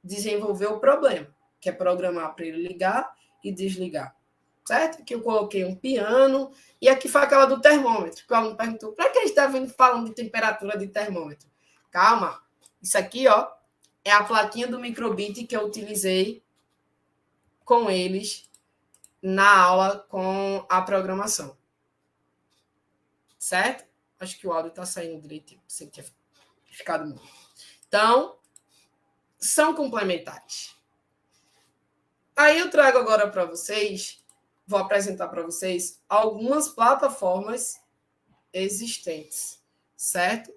desenvolver o problema, que é programar para ele ligar e desligar. Certo? Aqui eu coloquei um piano, e aqui foi aquela do termômetro, que o aluno perguntou, para que a gente está falando de temperatura de termômetro? Calma, isso aqui, ó, é a plaquinha do microbit que eu utilizei com eles na aula com a programação. Certo? Acho que o áudio está saindo direitinho, sem ter ficado muito. Então, são complementares. Aí eu trago agora para vocês, vou apresentar para vocês algumas plataformas existentes, certo?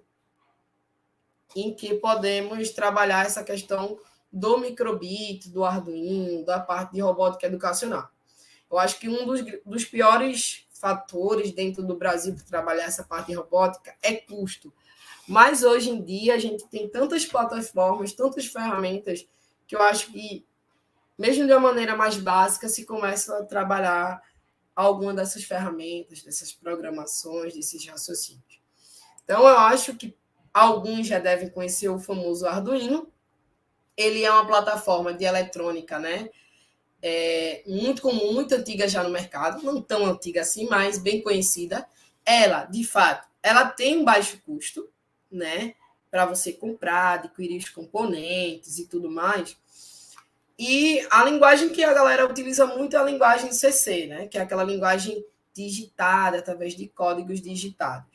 Em que podemos trabalhar essa questão do microbit, do Arduino, da parte de robótica educacional. Eu acho que um dos piores fatores dentro do Brasil para trabalhar essa parte de robótica é custo. Mas hoje em dia a gente tem tantas plataformas, tantas ferramentas, que eu acho que, mesmo de uma maneira mais básica, se começa a trabalhar alguma dessas ferramentas, dessas programações, desses raciocínios. Então, eu acho que Alguns já devem conhecer o famoso Arduino. Ele é uma plataforma de eletrônica, né? Muito comum, muito antiga já no mercado, não tão antiga assim, mas bem conhecida. Ela, de fato, ela tem um baixo custo, né? Para você comprar, adquirir os componentes e tudo mais. E a linguagem que a galera utiliza muito é a linguagem CC, né? Que é aquela linguagem digitada, através de códigos digitados.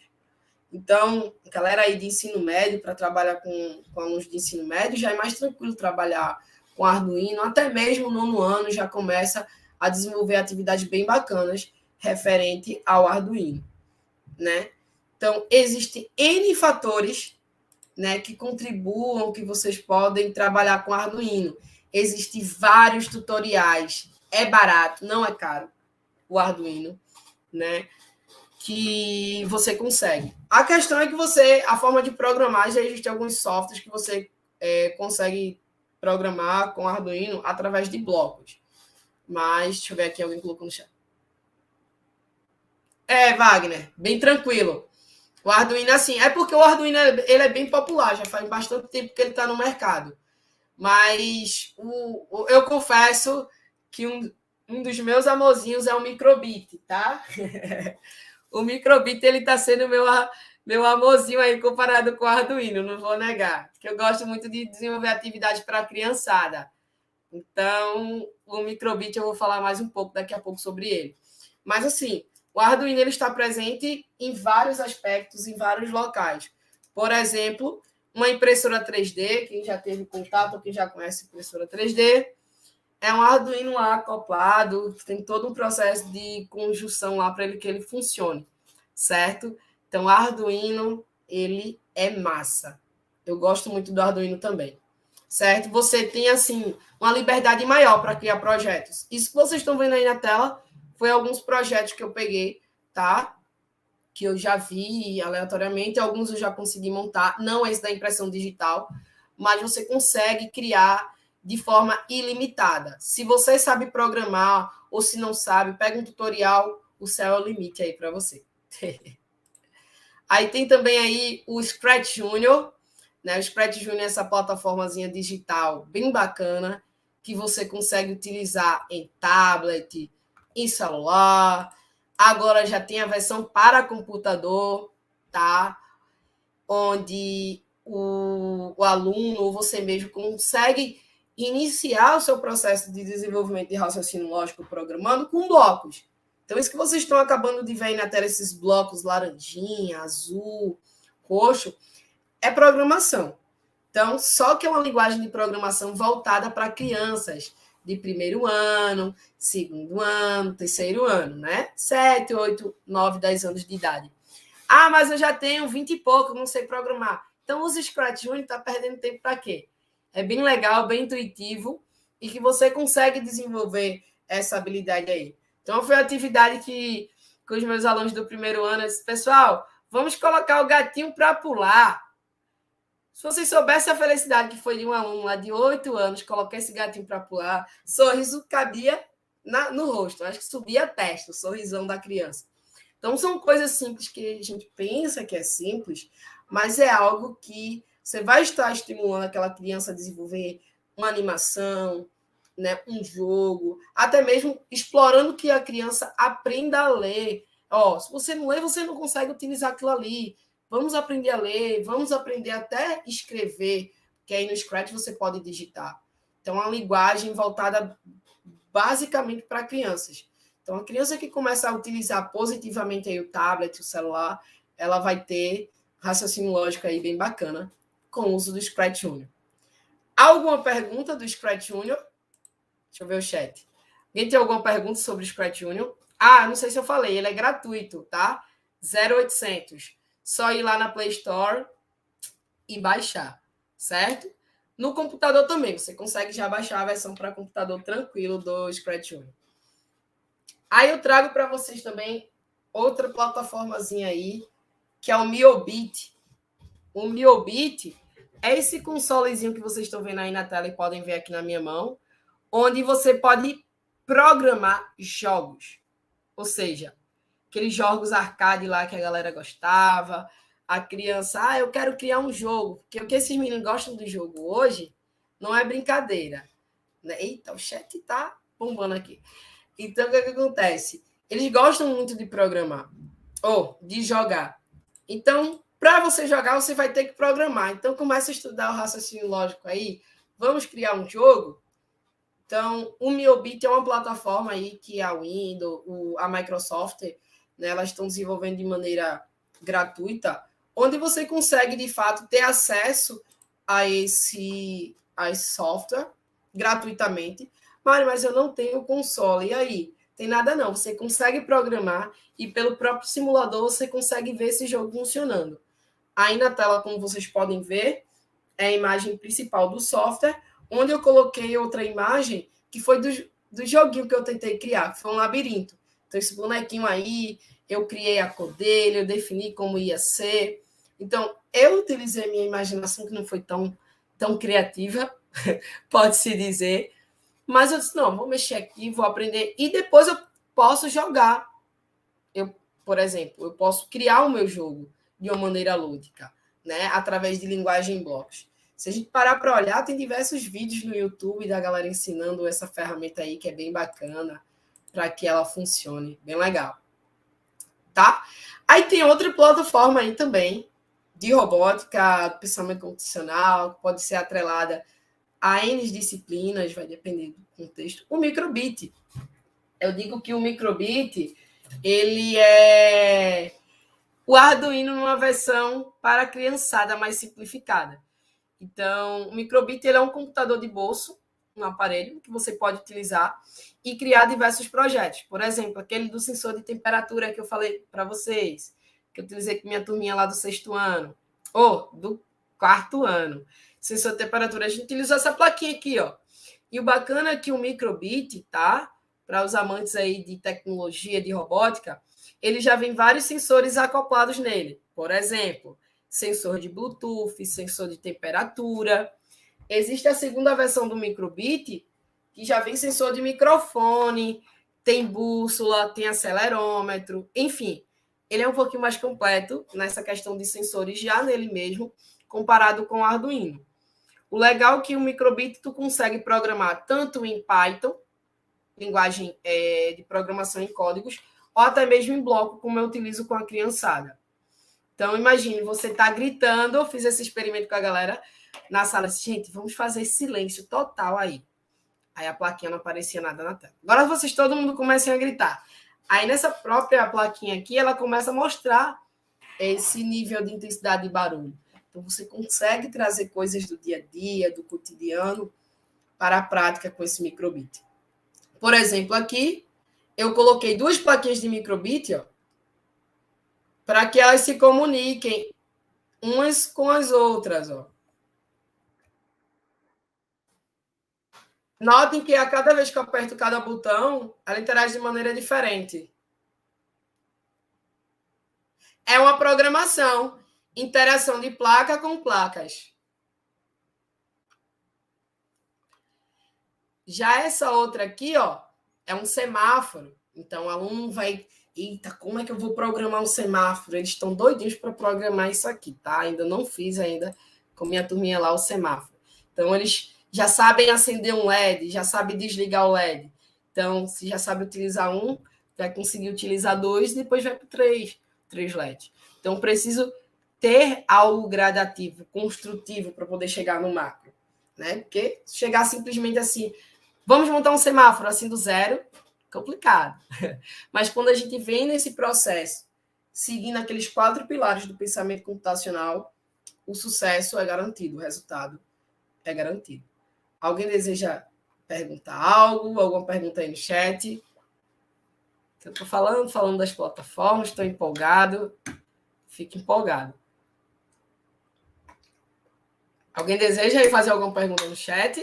Então, a galera aí de ensino médio, para trabalhar com alunos de ensino médio, já é mais tranquilo trabalhar com Arduino, até mesmo no nono ano já começa a desenvolver atividades bem bacanas referente ao Arduino, né? Então, existem N fatores, né, que contribuam, que vocês podem trabalhar com Arduino. Existem vários tutoriais, é barato, não é caro o Arduino, né? Que você consegue. A questão é que a forma de programar, já existem alguns softwares que você consegue programar com Arduino através de blocos. Mas, deixa eu ver aqui, alguém colocou no chat. Wagner, bem tranquilo. O Arduino, assim, é porque o Arduino ele é bem popular, já faz bastante tempo que ele está no mercado. Mas eu confesso que um dos meus amorzinhos é o Microbit, tá? O Microbit ele está sendo meu amorzinho aí comparado com o Arduino, não vou negar. Porque eu gosto muito de desenvolver atividades para a criançada. Então, o Microbit eu vou falar mais um pouco daqui a pouco sobre ele. Mas, assim, o Arduino ele está presente em vários aspectos, em vários locais. Por exemplo, uma impressora 3D, quem já teve contato, quem já conhece impressora 3D, é um Arduino lá acoplado, tem todo um processo de conjunção lá para que ele funcione, certo? Então, o Arduino, ele é massa. Eu gosto muito do Arduino também, certo? Você tem, assim, uma liberdade maior para criar projetos. Isso que vocês estão vendo aí na tela foi alguns projetos que eu peguei, tá? Que eu já vi aleatoriamente, alguns eu já consegui montar, não esse da impressão digital, mas você consegue criar de forma ilimitada. Se você sabe programar ou se não sabe, pega um tutorial, o céu é o limite aí para você. Aí tem também aí o Scratch Junior, né? O Scratch Junior é essa plataformazinha digital bem bacana que você consegue utilizar em tablet, em celular. Agora já tem a versão para computador, tá? Onde o aluno ou você mesmo consegue iniciar o seu processo de desenvolvimento de raciocínio lógico programando com blocos. Então, isso que vocês estão acabando de ver aí na tela, esses blocos laranjinha, azul, roxo, é programação. Então, só que é uma linguagem de programação voltada para crianças de primeiro ano, segundo ano, terceiro ano, né? 7, 8, 9, 10 anos de idade. Ah, mas eu já tenho 20 e pouco, não sei programar. Então, usa Scratch Junior, está perdendo tempo para quê? É bem legal, bem intuitivo e que você consegue desenvolver essa habilidade aí. Então, foi a atividade que com os meus alunos do primeiro ano, eu disse, pessoal, vamos colocar o gatinho para pular. Se vocês soubessem a felicidade que foi de um aluno lá de 8 anos, colocar esse gatinho para pular, sorriso cabia no rosto, acho que subia a testa, o sorrisão da criança. Então, são coisas simples que a gente pensa que é simples, mas é algo que você vai estar estimulando aquela criança a desenvolver uma animação, né, um jogo, até mesmo explorando que a criança aprenda a ler. Se você não lê, você não consegue utilizar aquilo ali. Vamos aprender a ler, vamos aprender até escrever, que aí no Scratch você pode digitar. Então, é uma linguagem voltada basicamente para crianças. Então, a criança que começa a utilizar positivamente aí o tablet, o celular, ela vai ter raciocínio lógico aí bem bacana com o uso do Scratch Junior. Alguma pergunta do Scratch Junior? Deixa eu ver o chat. Alguém tem alguma pergunta sobre o Scratch Junior? Não sei se eu falei, ele é gratuito, tá? 0800. Só ir lá na Play Store e baixar, certo? No computador também, você consegue já baixar a versão para computador tranquilo do Scratch Junior. Aí eu trago para vocês também outra plataformazinha aí, que é o Miobit. O Miobit é esse consolezinho que vocês estão vendo aí na tela e podem ver aqui na minha mão, onde você pode programar jogos. Ou seja, aqueles jogos arcade lá que a galera gostava, a criança, eu quero criar um jogo, porque o que esses meninos gostam do jogo hoje não é brincadeira. Né? Eita, o chat tá bombando aqui. Então, o que acontece? Eles gostam muito de programar, ou de jogar. Então, para você jogar, você vai ter que programar. Então, começa a estudar o raciocínio lógico aí. Vamos criar um jogo? Então, o Miobit é uma plataforma aí que a Windows, a Microsoft, né, elas estão desenvolvendo de maneira gratuita, onde você consegue, de fato, ter acesso a esse software gratuitamente. Mas eu não tenho console. E aí? Tem nada não. Você consegue programar e pelo próprio simulador você consegue ver esse jogo funcionando. Aí na tela, como vocês podem ver, é a imagem principal do software, onde eu coloquei outra imagem que foi do joguinho que eu tentei criar, que foi um labirinto. Então, esse bonequinho aí, eu criei a cor dele, eu defini como ia ser. Então, eu utilizei a minha imaginação, que não foi tão criativa, pode-se dizer, mas eu disse, não, vou mexer aqui, vou aprender, e depois eu posso jogar. Por exemplo, eu posso criar o meu jogo de uma maneira lúdica, né, através de linguagem em blocos. Se a gente parar para olhar, tem diversos vídeos no YouTube da galera ensinando essa ferramenta aí, que é bem bacana, para que ela funcione. Bem legal. Tá? Aí tem outra plataforma aí também, de robótica, pensamento computacional, pode ser atrelada a N disciplinas, vai depender do contexto. O microbit. Eu digo que o microbit, ele é o Arduino numa versão para a criançada mais simplificada. Então, o microbit ele é um computador de bolso, um aparelho que você pode utilizar e criar diversos projetos. Por exemplo, aquele do sensor de temperatura que eu falei para vocês, que eu utilizei com minha turminha lá do 6º ano, ou do 4º ano. Sensor de temperatura, a gente utilizou essa plaquinha aqui, ó. E o bacana é que o microbit, tá? Para os amantes aí de tecnologia, de robótica, ele já vem vários sensores acoplados nele. Por exemplo, sensor de Bluetooth, sensor de temperatura. Existe a segunda versão do microbit, que já vem sensor de microfone, tem bússola, tem acelerômetro, enfim. Ele é um pouquinho mais completo nessa questão de sensores já nele mesmo, comparado com o Arduino. O legal é que o microbit tu consegue programar tanto em Python, linguagem de programação em códigos, ou até mesmo em bloco, como eu utilizo com a criançada. Então, imagine, você está gritando, eu fiz esse experimento com a galera na sala, gente, vamos fazer silêncio total aí. Aí a plaquinha não aparecia nada na tela. Agora vocês, todo mundo comecem a gritar. Aí nessa própria plaquinha aqui, ela começa a mostrar esse nível de intensidade de barulho. Então, você consegue trazer coisas do dia a dia, do cotidiano, para a prática com esse microbit. Por exemplo, aqui, eu coloquei 2 plaquinhas de microbit, ó, para que elas se comuniquem umas com as outras. Ó. Notem que a cada vez que eu aperto cada botão, ela interage de maneira diferente. É uma programação, interação de placa com placas. Já essa outra aqui, ó, é um semáforo. Então, o aluno vai... Eita, como é que eu vou programar um semáforo? Eles estão doidinhos para programar isso aqui, tá? Ainda não fiz ainda com minha turminha lá o semáforo. Então, eles já sabem acender um LED, já sabem desligar o LED. Então, se já sabe utilizar um, vai conseguir utilizar 2 e depois vai para 3 LEDs. Então, preciso ter algo gradativo, construtivo, para poder chegar no macro. Né? Porque chegar simplesmente assim, vamos montar um semáforo assim do zero, complicado. Mas quando a gente vem nesse processo, seguindo aqueles 4 pilares do pensamento computacional, o sucesso é garantido, o resultado é garantido. Alguém deseja perguntar algo? Alguma pergunta aí no chat? Eu estou falando das plataformas, estou empolgado. Fique empolgado. Alguém deseja aí fazer alguma pergunta no chat?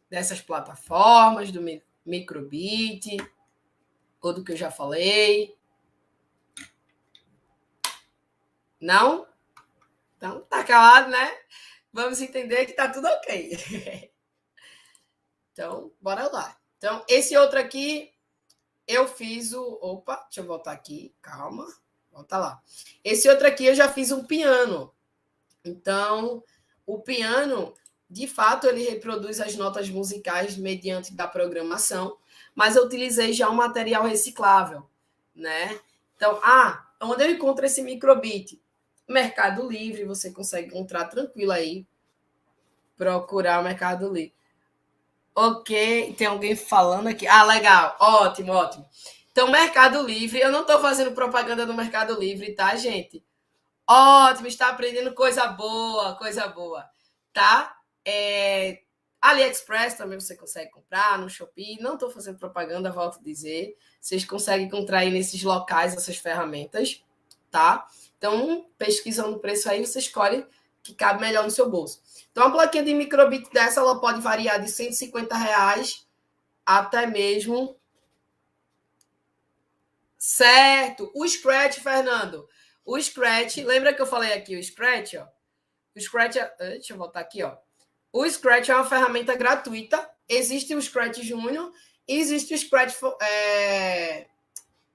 Dessas plataformas, do microbit, ou do que eu já falei? Não? Então, tá calado, né? Vamos entender que tá tudo ok. Então, bora lá. Então, esse outro aqui, eu fiz o... Opa, deixa eu voltar aqui, calma. Volta lá. Esse outro aqui eu já fiz um piano. Então, o piano, de fato, ele reproduz as notas musicais mediante da programação, mas eu utilizei já um material reciclável, né? Então, onde eu encontro esse microbit? Mercado Livre, você consegue encontrar tranquilo aí. Procurar o Mercado Livre. Ok, tem alguém falando aqui. Legal, ótimo, ótimo. Então, Mercado Livre, eu não estou fazendo propaganda do Mercado Livre, tá, gente? Ótimo, está aprendendo coisa boa, tá? AliExpress também você consegue comprar, no Shopee. Não estou fazendo propaganda, volto a dizer. Vocês conseguem encontrar aí nesses locais essas ferramentas, tá? Então, pesquisando o preço aí, você escolhe que cabe melhor no seu bolso. Então, uma plaquinha de microbit dessa, ela pode variar de R$150 até mesmo... Certo. O Scratch, Fernando. O Scratch, lembra que eu falei aqui o Scratch? Ó? O Scratch, deixa eu voltar aqui, ó. O Scratch é uma ferramenta gratuita. Existe o Scratch Júnior e existe o Scratch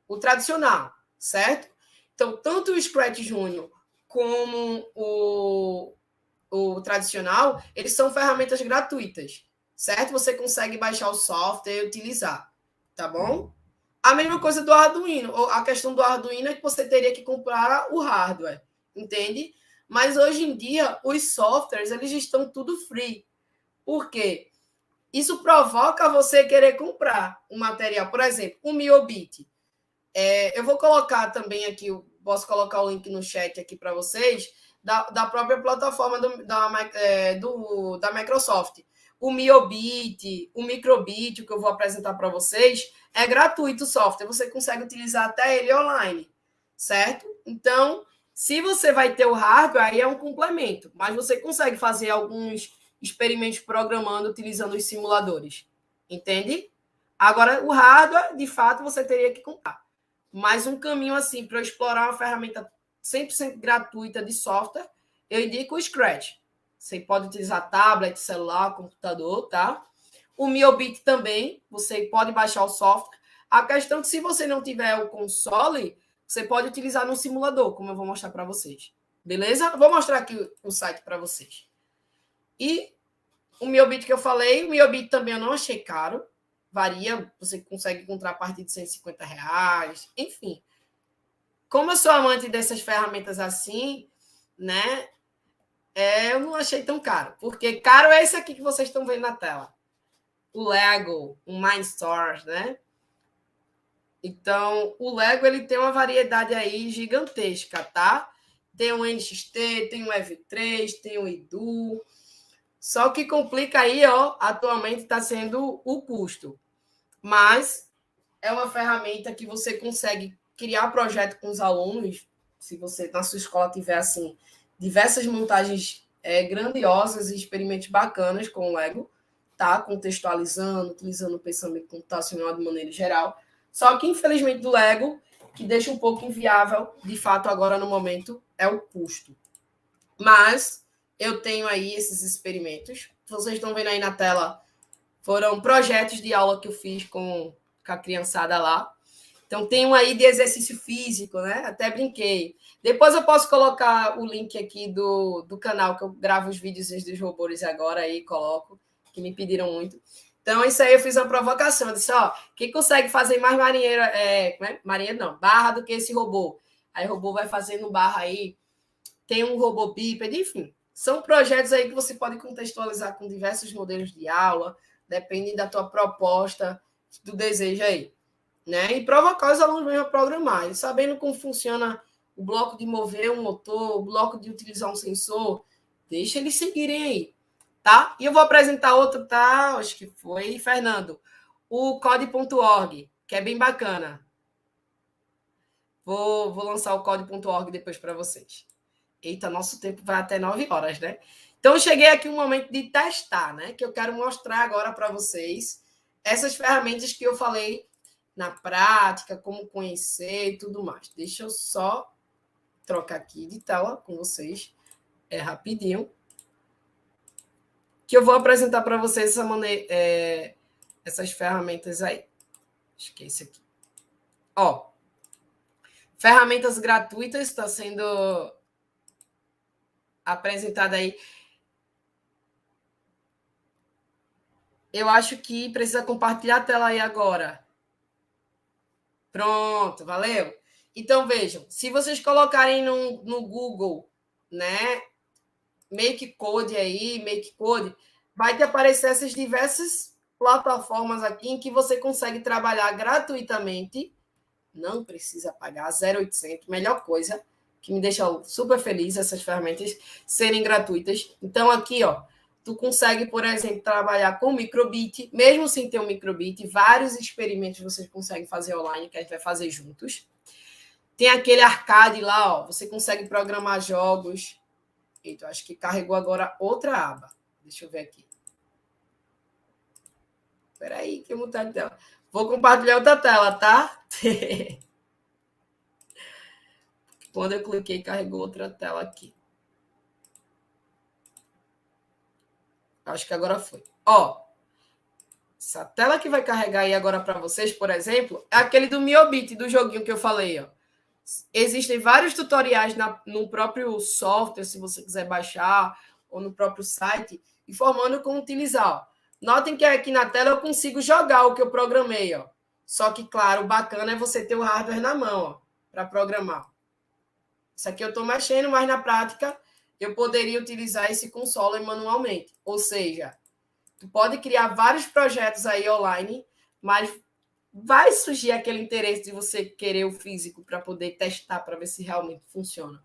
o tradicional, certo? Então, tanto o Scratch Júnior como o tradicional, eles são ferramentas gratuitas, certo? Você consegue baixar o software e utilizar, tá bom? A mesma coisa do Arduino. A questão do Arduino é que você teria que comprar o hardware, entende? Mas hoje em dia, os softwares, eles estão tudo free. Por quê? Isso provoca você querer comprar um material. Por exemplo, o Miobit. Eu vou colocar também aqui, posso colocar o link no chat aqui para vocês, da própria plataforma da Microsoft. O Miobit, o Microbit, que eu vou apresentar para vocês, é gratuito o software, você consegue utilizar até ele online, certo? Então, se você vai ter o hardware, aí é um complemento, mas você consegue fazer alguns experimentos programando utilizando os simuladores, entende? Agora, o hardware, de fato, você teria que comprar. Mas um caminho assim para eu explorar uma ferramenta 100% gratuita de software, eu indico o Scratch. Você pode utilizar tablet, celular, computador, tá? O Miobit também, você pode baixar o software. A questão é que se você não tiver o console, você pode utilizar no simulador, como eu vou mostrar para vocês. Beleza? Vou mostrar aqui o site para vocês. E o Miobit que eu falei, o Miobit também eu não achei caro. Varia, você consegue encontrar a partir de R$150, enfim. Como eu sou amante dessas ferramentas assim, né? Eu não achei tão caro, porque caro é esse aqui que vocês estão vendo na tela. O Lego, o Mindstorms, né? Então, o Lego ele tem uma variedade aí gigantesca, tá? Tem o NXT, tem o EV3, tem o Edu. Só que complica aí, ó, atualmente está sendo o custo. Mas é uma ferramenta que você consegue criar projeto com os alunos. Se você na sua escola tiver assim diversas montagens grandiosas e experimentos bacanas com o Lego, tá? Contextualizando, utilizando o pensamento computacional de maneira geral. Só que, infelizmente, do Lego, que deixa um pouco inviável, de fato, agora no momento, é o custo. Mas eu tenho aí esses experimentos. Vocês estão vendo aí na tela, foram projetos de aula que eu fiz com a criançada lá. Então, tem um aí de exercício físico, né? Até brinquei. Depois eu posso colocar o link aqui do canal, que eu gravo os vídeos dos robôs agora aí, coloco, que me pediram muito. Então, isso aí eu fiz uma provocação. Eu disse, ó, quem consegue fazer mais marinheiro não, barra do que esse robô? Aí o robô vai fazendo barra aí. Tem um robô bípede, enfim. São projetos aí que você pode contextualizar com diversos modelos de aula, depende da tua proposta, do desejo aí. Né? E provocar os alunos mesmo a programar. E sabendo como funciona o bloco de mover um motor, o bloco de utilizar um sensor, deixa eles seguirem aí. Tá? E eu vou apresentar outro, tá? Acho que foi, Fernando. O code.org, que é bem bacana. Vou lançar o code.org depois para vocês. Eita, nosso tempo vai até 9 horas, né? Então, eu cheguei aqui um momento de testar, né? Que eu quero mostrar agora para vocês essas ferramentas que eu falei na prática, como conhecer e tudo mais. Deixa eu só trocar aqui de tela com vocês. Rapidinho. Que eu vou apresentar para vocês essas ferramentas aí. Acho que é esse aqui. Ó, Ferramentas gratuitas está sendo apresentada aí. Eu acho que precisa compartilhar a tela aí agora. Pronto, valeu. Então, vejam, se vocês colocarem no Google, né, Make Code aí, Make Code, vai te aparecer essas diversas plataformas aqui em que você consegue trabalhar gratuitamente, não precisa pagar, 0,800, melhor coisa, que me deixa super feliz essas ferramentas serem gratuitas. Então, aqui, ó, tu consegue, por exemplo, trabalhar com microbit, mesmo sem ter um microbit, vários experimentos você consegue fazer online, que a gente vai fazer juntos. Tem aquele arcade lá, ó, você consegue programar jogos. Eita, eu acho que carregou agora outra aba. Deixa eu ver aqui. Espera aí, que eu mudar de tela. Vou compartilhar outra tela, tá? Quando eu cliquei, carregou outra tela aqui. Acho que agora foi. Ó, essa tela que vai carregar aí agora para vocês, por exemplo, é aquele do Miobit, do joguinho que eu falei, ó. Existem vários tutoriais no próprio software, se você quiser baixar, ou no próprio site, informando como utilizar. Ó. Notem que aqui na tela eu consigo jogar o que eu programei. Ó. Só que, claro, o bacana é você ter o hardware na mão para programar. Isso aqui eu estou mexendo, mas na prática eu poderia utilizar esse console manualmente. Ou seja, tu pode criar vários projetos aí online, mas vai surgir aquele interesse de você querer o físico para poder testar, para ver se realmente funciona.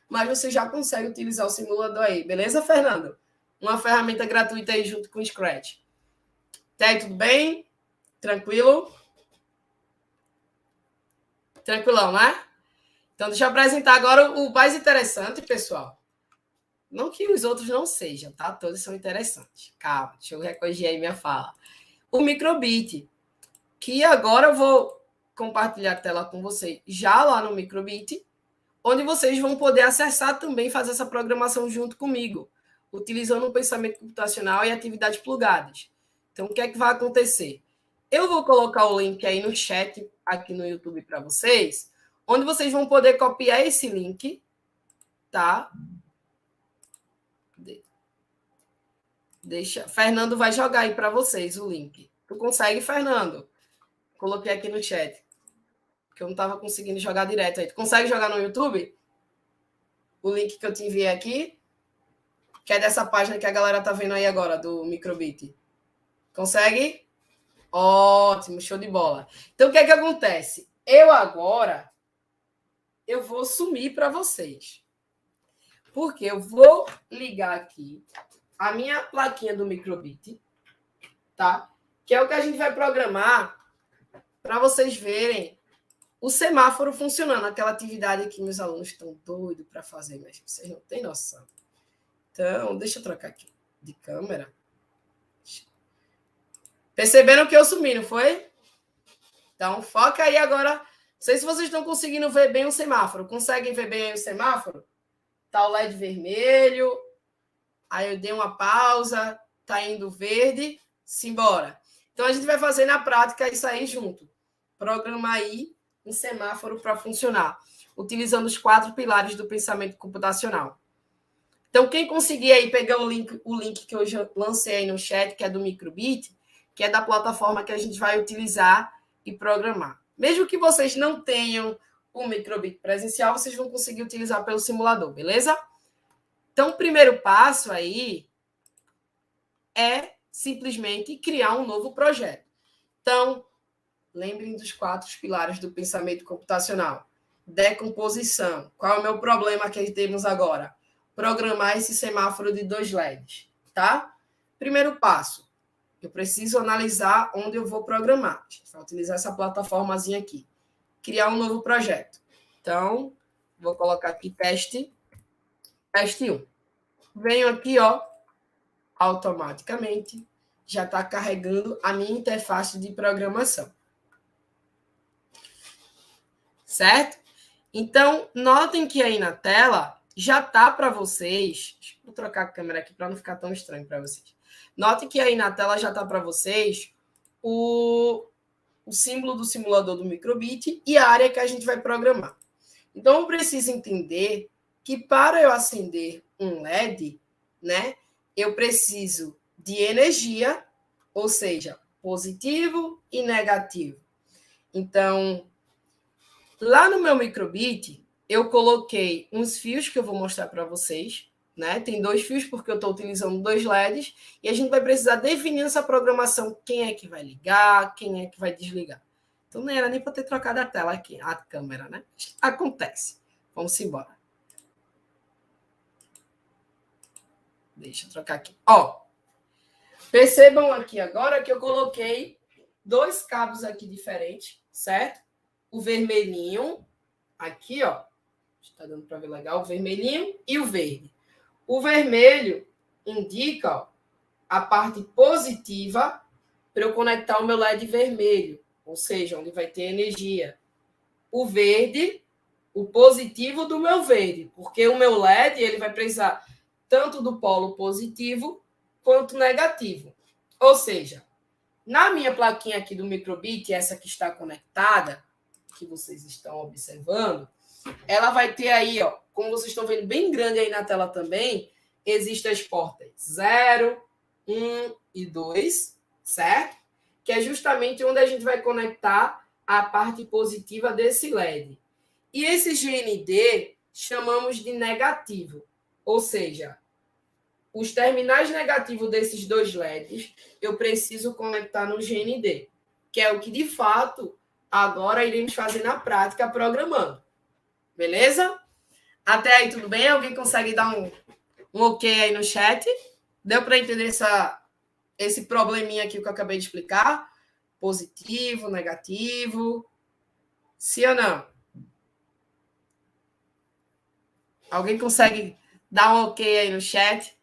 Mas você já consegue utilizar o simulador aí, beleza, Fernando? Uma ferramenta gratuita aí junto com o Scratch. Tá aí, tudo bem? Tranquilo? Tranquilão, né? Então, deixa eu apresentar agora o mais interessante, pessoal. Não que os outros não sejam, tá? Todos são interessantes. Calma, deixa eu recorrigir aí minha fala. O microbit, que agora eu vou compartilhar a tela com vocês já lá no microbit, onde vocês vão poder acessar também, fazer essa programação junto comigo, utilizando o pensamento computacional e atividades plugadas. Então, o que é que vai acontecer? Eu vou colocar o link aí no chat, aqui no YouTube para vocês, onde vocês vão poder copiar esse link, tá? Fernando vai jogar aí para vocês o link. Tu consegue, Fernando? Coloquei aqui no chat, porque eu não estava conseguindo jogar direto aí. Tu consegue jogar no YouTube? O link que eu te enviei aqui, que é dessa página que a galera tá vendo aí agora, do Microbit. Consegue? Ótimo, show de bola. Então, o que é que acontece? Eu vou sumir para vocês. Porque eu vou ligar aqui a minha plaquinha do Microbit, tá? Que é o que a gente vai programar para vocês verem o semáforo funcionando, aquela atividade que meus alunos estão doidos para fazer, mas vocês não têm noção. Então, deixa eu trocar aqui de câmera. Perceberam que eu sumi, não foi? Então, foca aí agora. Não sei se vocês estão conseguindo ver bem o semáforo. Conseguem ver bem o semáforo? Tá o LED vermelho. Aí eu dei uma pausa. Tá indo verde. Simbora. Então, a gente vai fazer na prática isso aí junto. Programar aí um semáforo para funcionar, utilizando os 4 pilares do pensamento computacional. Então, quem conseguir aí pegar o link que eu já lancei aí no chat, que é do Microbit, que é da plataforma que a gente vai utilizar e programar. Mesmo que vocês não tenham o Microbit presencial, vocês vão conseguir utilizar pelo simulador, beleza? Então, o primeiro passo aí é simplesmente criar um novo projeto. Então, lembrem dos 4 pilares do pensamento computacional. Decomposição. Qual é o meu problema que temos agora? Programar esse semáforo de 2 LEDs, tá? Primeiro passo, eu preciso analisar onde eu vou programar. A gente vai utilizar essa plataformazinha aqui. Criar um novo projeto. Então, vou colocar aqui teste 1. Venho aqui, ó, automaticamente, já está carregando a minha interface de programação. Certo? Então, notem que aí na tela já está para vocês. Vou trocar a câmera aqui para não ficar tão estranho para vocês. Notem que aí na tela já está para vocês o símbolo do simulador do Microbit e a área que a gente vai programar. Então, eu preciso entender que para eu acender um LED, né, eu preciso de energia, ou seja, positivo e negativo. Então, lá no meu microbit, eu coloquei uns fios que eu vou mostrar para vocês, né? Tem 2 fios porque eu estou utilizando 2 LEDs e a gente vai precisar definir essa programação, quem é que vai ligar, quem é que vai desligar. Então, não era nem para ter trocado a tela aqui, a câmera, né? Acontece. Vamos embora. Deixa eu trocar aqui. Ó, percebam aqui agora que eu coloquei 2 cabos aqui diferentes, certo? O vermelhinho, aqui, ó. Está dando para ver legal, o vermelhinho e o verde. O vermelho indica, ó, a parte positiva para eu conectar o meu LED vermelho, ou seja, onde vai ter energia. O verde, o positivo do meu verde, porque o meu LED ele vai precisar tanto do polo positivo quanto negativo. Ou seja, na minha plaquinha aqui do microbit, essa que está conectada, que vocês estão observando, ela vai ter aí, ó, como vocês estão vendo bem grande aí na tela também, existem as portas 0, 1 e 2, certo? Que é justamente onde a gente vai conectar a parte positiva desse LED. E esse GND chamamos de negativo, ou seja, os terminais negativos desses 2 LEDs eu preciso conectar no GND, que é o que de fato agora iremos fazer na prática programando. Beleza? Até aí tudo bem? Alguém consegue dar um ok aí no chat? Deu para entender esse probleminha aqui que eu acabei de explicar? Positivo, negativo. Sim ou não? Alguém consegue dar um ok aí no chat?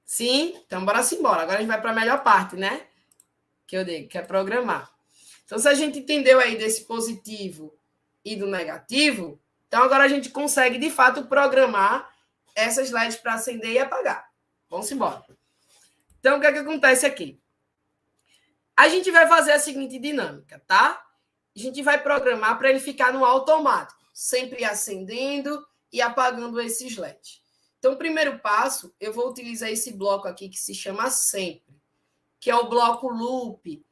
Sim? Então, bora embora. Agora a gente vai para a melhor parte, né? Que eu digo, que é programar. Então, se a gente entendeu aí desse positivo e do negativo, então agora a gente consegue, de fato, programar essas LEDs para acender e apagar. Vamos embora. Então, o que é que acontece aqui? A gente vai fazer a seguinte dinâmica, tá? A gente vai programar para ele ficar no automático, sempre acendendo e apagando esses LEDs. Então, o primeiro passo, eu vou utilizar esse bloco aqui que se chama sempre, que é o bloco loop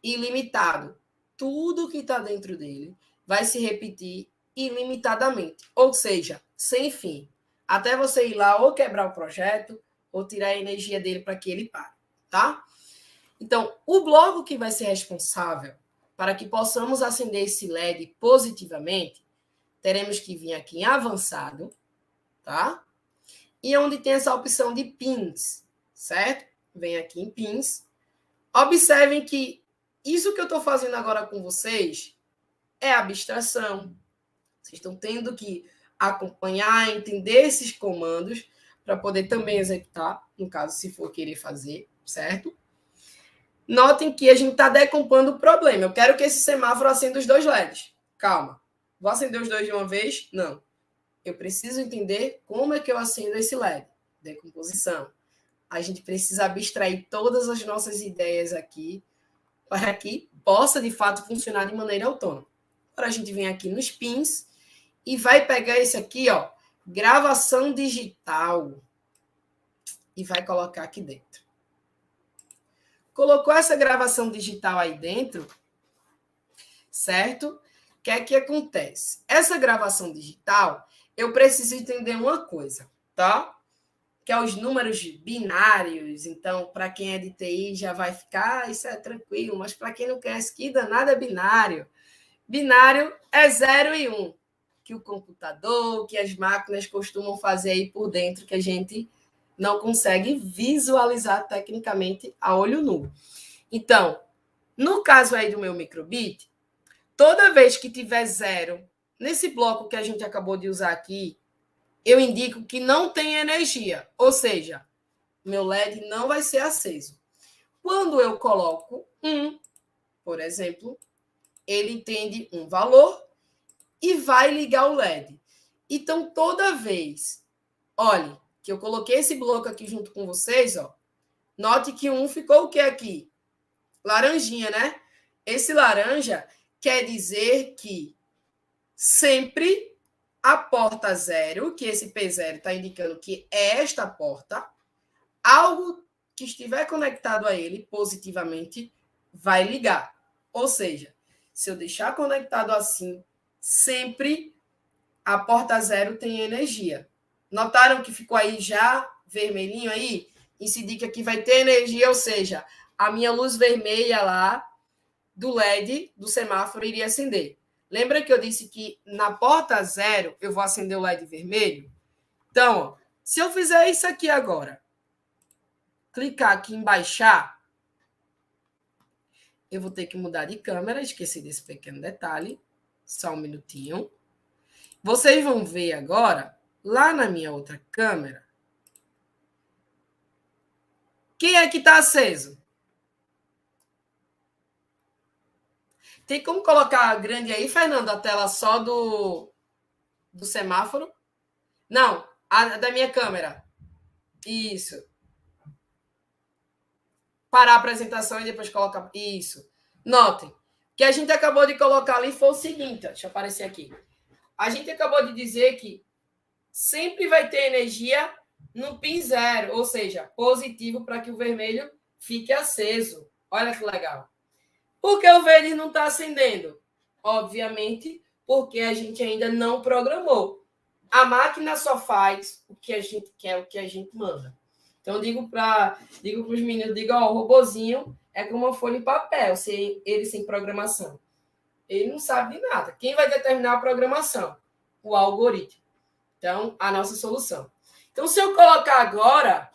ilimitado. Tudo que está dentro dele vai se repetir ilimitadamente, ou seja, sem fim, até você ir lá ou quebrar o projeto ou tirar a energia dele para que ele pare, tá? Então, o bloco que vai ser responsável para que possamos acender esse LED positivamente, teremos que vir aqui em avançado, tá? E onde tem essa opção de pins, certo? Vem aqui em pins. Observem que isso que eu estou fazendo agora com vocês é abstração. Vocês estão tendo que acompanhar, entender esses comandos para poder também executar, no caso, se for querer fazer, certo? Notem que a gente está decompondo o problema. Eu quero que esse semáforo acenda os 2 LEDs. Calma. Vou acender os 2 de uma vez? Não. Eu preciso entender como é que eu acendo esse LED. Decomposição. A gente precisa abstrair todas as nossas ideias aqui para que possa, de fato, funcionar de maneira autônoma. Agora a gente vem aqui nos pins e vai pegar esse aqui, ó, gravação digital, e vai colocar aqui dentro. Colocou essa gravação digital aí dentro, certo? O que é que acontece? Essa gravação digital, eu preciso entender uma coisa, tá? Que é os números binários. Então, para quem é de TI já vai ficar, isso é tranquilo, mas para quem não conhece, que danado é binário. Binário é 0 e 1, que o computador, que as máquinas costumam fazer aí por dentro, que a gente não consegue visualizar tecnicamente a olho nu. Então, no caso aí do meu microbit, toda vez que tiver 0, nesse bloco que a gente acabou de usar aqui, eu indico que não tem energia, ou seja, meu LED não vai ser aceso. Quando eu coloco 1, por exemplo, ele entende um valor e vai ligar o LED. Então, toda vez, olhe, que eu coloquei esse bloco aqui junto com vocês, ó, note que 1 ficou o que aqui? Laranjinha, né? Esse laranja quer dizer que sempre a porta 0, que esse P0 está indicando que é esta porta, algo que estiver conectado a ele positivamente vai ligar. Ou seja, se eu deixar conectado assim, sempre a porta 0 tem energia. Notaram que ficou aí já vermelhinho aí? Isso indica que vai ter energia, ou seja, a minha luz vermelha lá do LED, do semáforo, iria acender. Lembra que eu disse que na porta 0 eu vou acender o LED vermelho? Então, ó, se eu fizer isso aqui agora, clicar aqui em baixar, eu vou ter que mudar de câmera, esqueci desse pequeno detalhe, só um minutinho. Vocês vão ver agora, lá na minha outra câmera, quem é que está aceso? Tem como colocar grande aí, Fernando, a tela só do semáforo? Não, a da minha câmera. Isso. Parar a apresentação e depois colocar. Isso. Notem que a gente acabou de colocar ali foi o seguinte, deixa eu aparecer aqui. A gente acabou de dizer que sempre vai ter energia no pin 0, ou seja, positivo para que o vermelho fique aceso. Olha que legal. Por que o verde não está acendendo? Obviamente, porque a gente ainda não programou. A máquina só faz o que a gente quer, o que a gente manda. Então, digo para os meninos, o robozinho é como uma folha de papel, ele sem programação. Ele não sabe de nada. Quem vai determinar a programação? O algoritmo. Então, a nossa solução. Então, se eu colocar agora,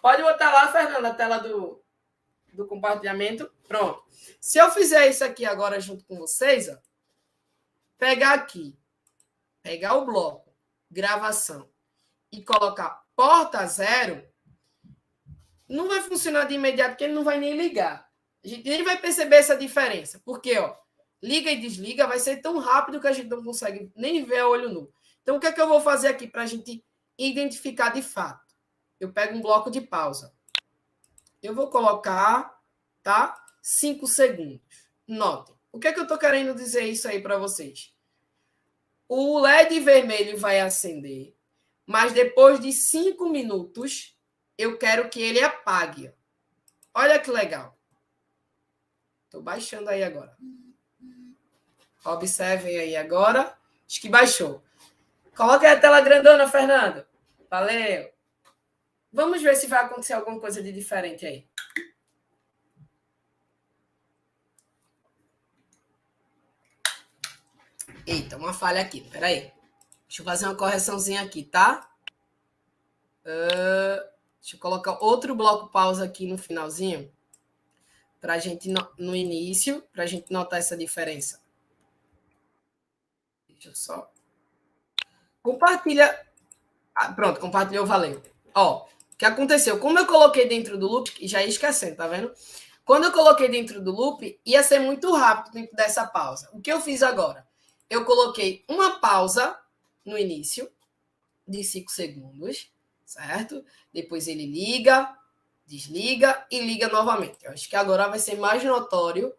pode botar lá, Fernanda, a tela do compartilhamento. Pronto. Se eu fizer isso aqui agora junto com vocês, ó, pegar aqui, pegar o bloco, gravação, e colocar porta 0, não vai funcionar de imediato, porque ele não vai nem ligar. A gente nem vai perceber essa diferença. Porque, ó, liga e desliga vai ser tão rápido que a gente não consegue nem ver a olho nu. Então, o que é que eu vou fazer aqui para a gente identificar de fato? Eu pego um bloco de pausa. Eu vou colocar, tá? 5 segundos. Notem. O que é que eu estou querendo dizer isso aí para vocês? O LED vermelho vai acender, mas depois de 5 minutos, eu quero que ele apague. Olha que legal. Estou baixando aí agora. Observem aí agora. Acho que baixou. Coloque a tela grandona, Fernando. Valeu. Vamos ver se vai acontecer alguma coisa de diferente aí. Eita, uma falha aqui. Peraí. Deixa eu fazer uma correçãozinha aqui, tá? Deixa eu colocar outro bloco pausa aqui no finalzinho. Para a gente, no início, para a gente notar essa diferença. Deixa eu só... Compartilha. Pronto, compartilhou, valeu. Ó, o que aconteceu? Como eu coloquei dentro do loop, e já ia esquecendo, tá vendo? Quando eu coloquei dentro do loop, ia ser muito rápido dentro dessa pausa. O que eu fiz agora? Eu coloquei uma pausa no início, de 5 segundos, certo? Depois ele liga, desliga e liga novamente. Eu acho que agora vai ser mais notório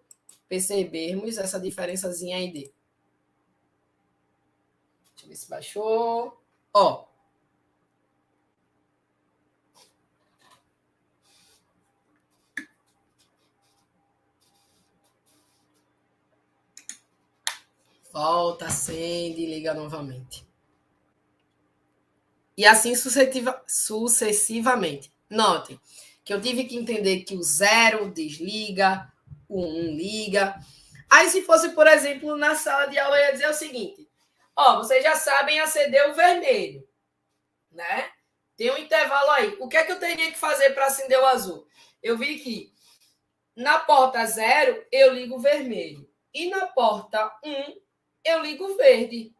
percebermos essa diferençazinha aí dele. Deixa eu ver se baixou. Ó. Volta, acende e liga novamente. E assim sucessivamente. Notem que eu tive que entender que o 0 desliga, o 1 liga. Aí, se fosse, por exemplo, na sala de aula, eu ia dizer o seguinte: ó, vocês já sabem acender o vermelho, né? Tem um intervalo aí. O que é que eu teria que fazer para acender o azul? Eu vi que na porta 0 eu ligo o vermelho. E na porta 1 eu ligo o verde.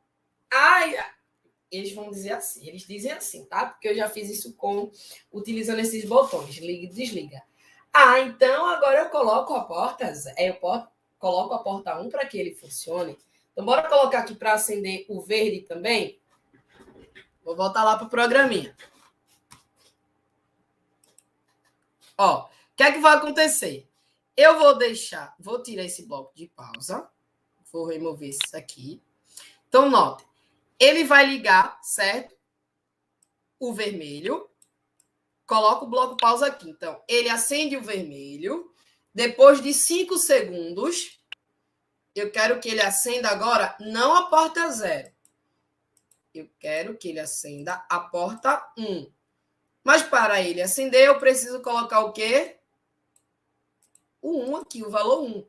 Ai, eles vão dizer assim, eles dizem assim, tá? Porque eu já fiz isso utilizando esses botões, liga e desliga. Ah, então agora eu coloco a porta, coloco a porta 1 para que ele funcione. Então, bora colocar aqui para acender o verde também. Vou voltar lá para o programinha. Ó, o que é que vai acontecer? Eu vou tirar esse bloco de pausa, Vou remover isso aqui. Então, note. Ele vai ligar, certo? O vermelho. Coloca o bloco pausa aqui. Então, ele acende o vermelho. Depois de 5 segundos, eu quero que ele acenda agora, não a porta 0. Eu quero que ele acenda a porta 1. Mas para ele acender, eu preciso colocar o quê? O 1 aqui, o valor 1.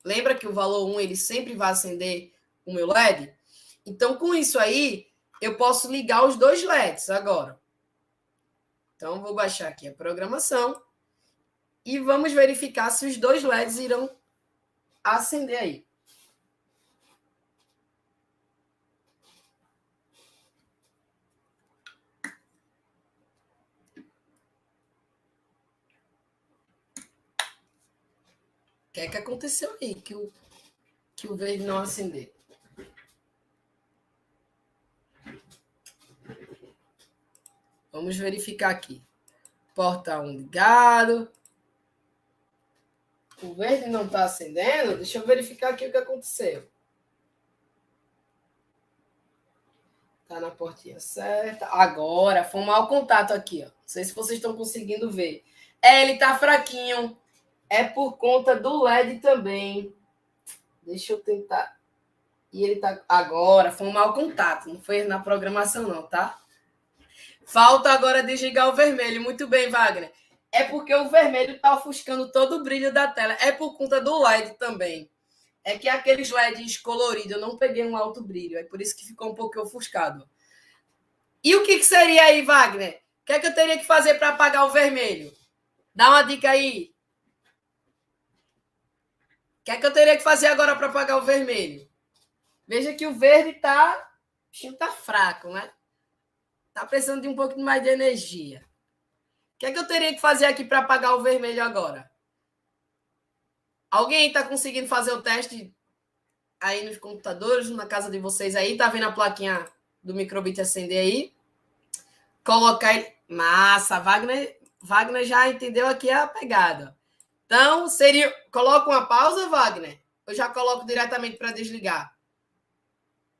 Lembra que o valor 1 ele sempre vai acender o meu LED? Então, com isso aí, eu posso ligar os 2 LEDs agora. Então, vou baixar aqui a programação e vamos verificar se os 2 LEDs irão acender aí. O que é que aconteceu aí que o verde não acendeu? Vamos verificar aqui. Porta 1 ligado. O verde não está acendendo? Deixa eu verificar aqui o que aconteceu. Está na portinha certa. Agora, foi um mau contato aqui. Ó. Não sei se vocês estão conseguindo ver. Ele está fraquinho. É por conta do LED também. Deixa eu tentar. E ele está... Agora, foi um mau contato. Não foi na programação não, tá? Falta agora desligar o vermelho. Muito bem, Wagner. É porque o vermelho está ofuscando todo o brilho da tela. É por conta do LED também. É que aqueles LEDs coloridos, eu não peguei um alto brilho. É por isso que ficou um pouco ofuscado. E o que seria aí, Wagner? O que é que eu teria que fazer para apagar o vermelho? Dá uma dica aí. O que é que eu teria que fazer agora para apagar o vermelho? Veja que o verde está fraco, né? Está precisando de um pouquinho mais de energia. O que é que eu teria que fazer aqui para apagar o vermelho agora? Alguém está conseguindo fazer o teste aí nos computadores, na casa de vocês aí? Tá vendo a plaquinha do microbit acender aí? Colocar ele... Massa! Wagner já entendeu aqui a pegada. Então, seria... Coloca uma pausa, Wagner? Eu já coloco diretamente para desligar.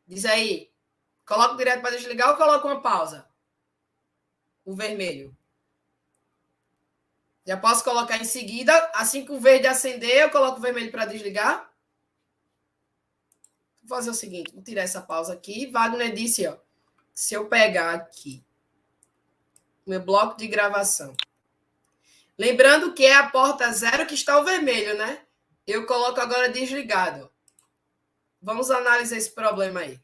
Diz aí. Coloco direto para desligar ou coloco uma pausa? O vermelho. Já posso colocar em seguida. Assim que o verde acender, eu coloco o vermelho para desligar. Vou fazer o seguinte. Vou tirar essa pausa aqui. Wagner disse, ó. Se eu pegar aqui meu bloco de gravação. Lembrando que é a porta 0 que está o vermelho, né? Eu coloco agora desligado. Vamos analisar esse problema aí.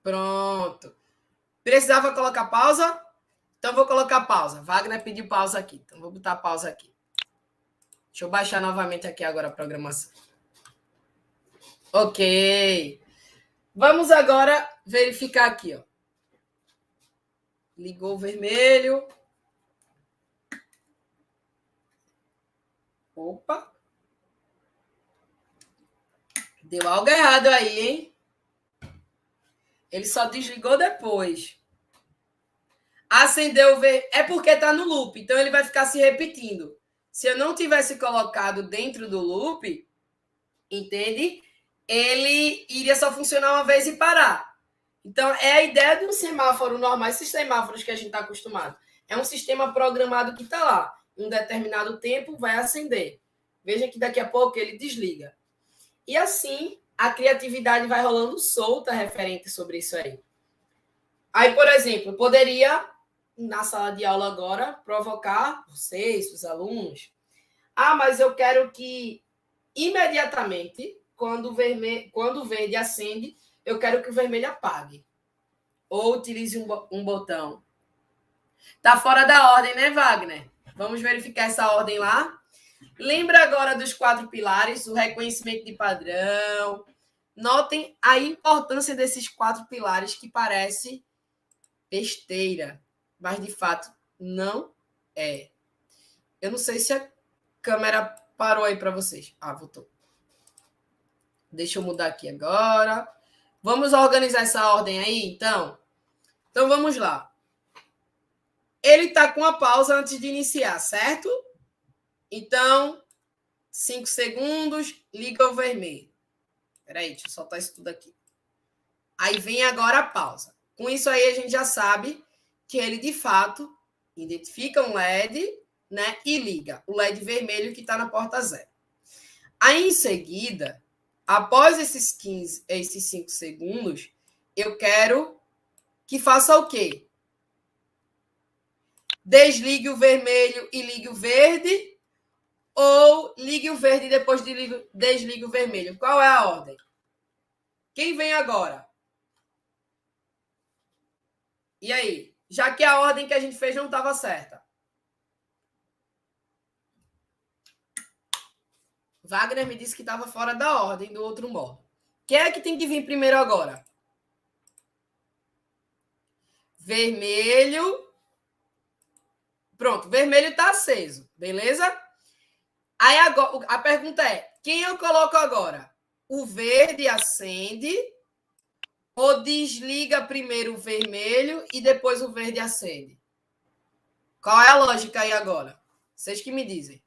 Pronto. Precisava colocar pausa? Então, vou colocar pausa. Wagner pediu pausa aqui. Então, vou botar pausa aqui. Deixa eu baixar novamente aqui agora a programação. Ok. Vamos agora verificar aqui, ó. Ligou o vermelho. Opa. Deu algo errado aí, hein? Ele só desligou depois. Acendeu o vermelho. É porque está no loop, então ele vai ficar se repetindo. Se eu não tivesse colocado dentro do loop, entende? Ele iria só funcionar uma vez e parar. Então, é a ideia de um semáforo normal, esses semáforos que a gente está acostumado. É um sistema programado que está lá. Em um determinado tempo, vai acender. Veja que daqui a pouco ele desliga. E assim, a criatividade vai rolando solta referente sobre isso aí. Aí, por exemplo, eu poderia, na sala de aula agora, provocar vocês, os alunos. Ah, mas eu quero que imediatamente, quando o verde acende, eu quero que o vermelho apague. Ou utilize um botão. Tá fora da ordem, né, Wagner? Vamos verificar essa ordem lá. Lembra agora dos 4 pilares, o reconhecimento de padrão. Notem a importância desses 4 pilares que parece besteira, mas de fato não é. Eu não sei se a câmera parou aí para vocês. Ah, voltou. Deixa eu mudar aqui agora. Vamos organizar essa ordem aí, então? Então, vamos lá. Ele está com a pausa antes de iniciar, certo? Então, 5 segundos, liga o vermelho. Espera aí, deixa eu soltar isso tudo aqui. Aí vem agora a pausa. Com isso aí, a gente já sabe que ele, de fato, identifica um LED, né, e liga o LED vermelho que está na porta 0. Aí, em seguida, após esses 5 segundos, eu quero que faça o quê? Desligue o vermelho e ligue o verde, ou ligue o verde e depois desligue o vermelho. Qual é a ordem? Quem vem agora? E aí? Já que a ordem que a gente fez não estava certa. Wagner me disse que estava fora da ordem do outro modo. Quem é que tem que vir primeiro agora? Vermelho. Pronto, vermelho está aceso, beleza? Aí agora, a pergunta é, quem eu coloco agora? O verde acende ou desliga primeiro o vermelho e depois o verde acende? Qual é a lógica aí agora? Vocês que me dizem.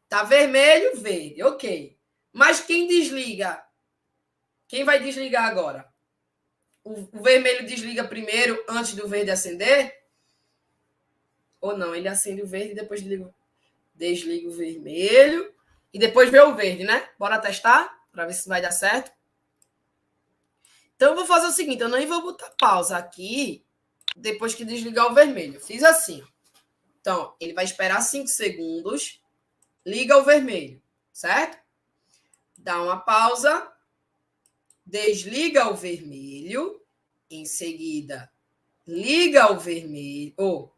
Tá vermelho, verde, ok. Mas quem desliga? Quem vai desligar agora? O vermelho desliga primeiro antes do verde acender? Ou não? Ele acende o verde e depois desliga o vermelho e depois vê o verde, né? Bora testar para ver se vai dar certo. Então, eu vou fazer o seguinte, eu nem vou botar pausa aqui depois que desligar o vermelho. Eu fiz assim. Então, ele vai esperar 5 segundos, liga o vermelho, certo? Dá uma pausa, desliga o vermelho, em seguida, liga o vermelho, ou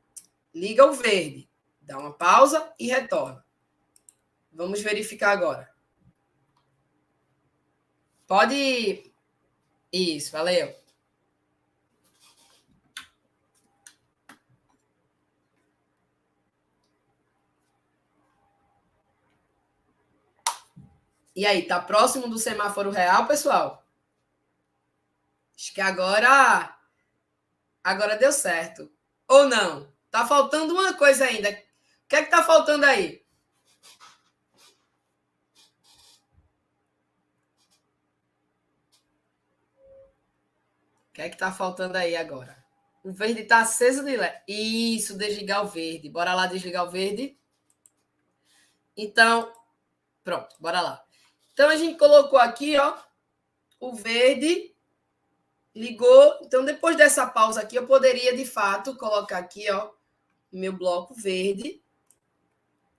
liga o verde, dá uma pausa e retorna. Vamos verificar agora. Pode ir. Isso, valeu. E aí, tá próximo do semáforo real, pessoal? Acho que agora deu certo. Ou não? Tá faltando uma coisa ainda. O que é que tá faltando aí? O que é que tá faltando aí agora? O verde tá aceso de LED. Isso, desligar o verde. Bora lá desligar o verde. Então, pronto, bora lá. Então, a gente colocou aqui, ó, o verde ligou. Então, depois dessa pausa aqui, eu poderia, de fato, colocar aqui, ó, o meu bloco verde.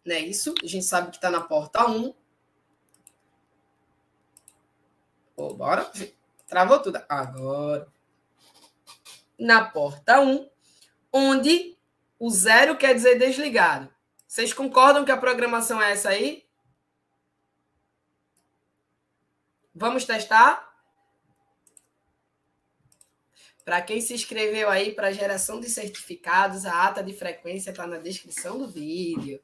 Não é isso? A gente sabe que está na porta 1. Oh, bora. Travou tudo. Agora. Na porta 1, onde o 0 quer dizer desligado. Vocês concordam que a programação é essa aí? Vamos testar? Para quem se inscreveu aí para geração de certificados, a ata de frequência está na descrição do vídeo.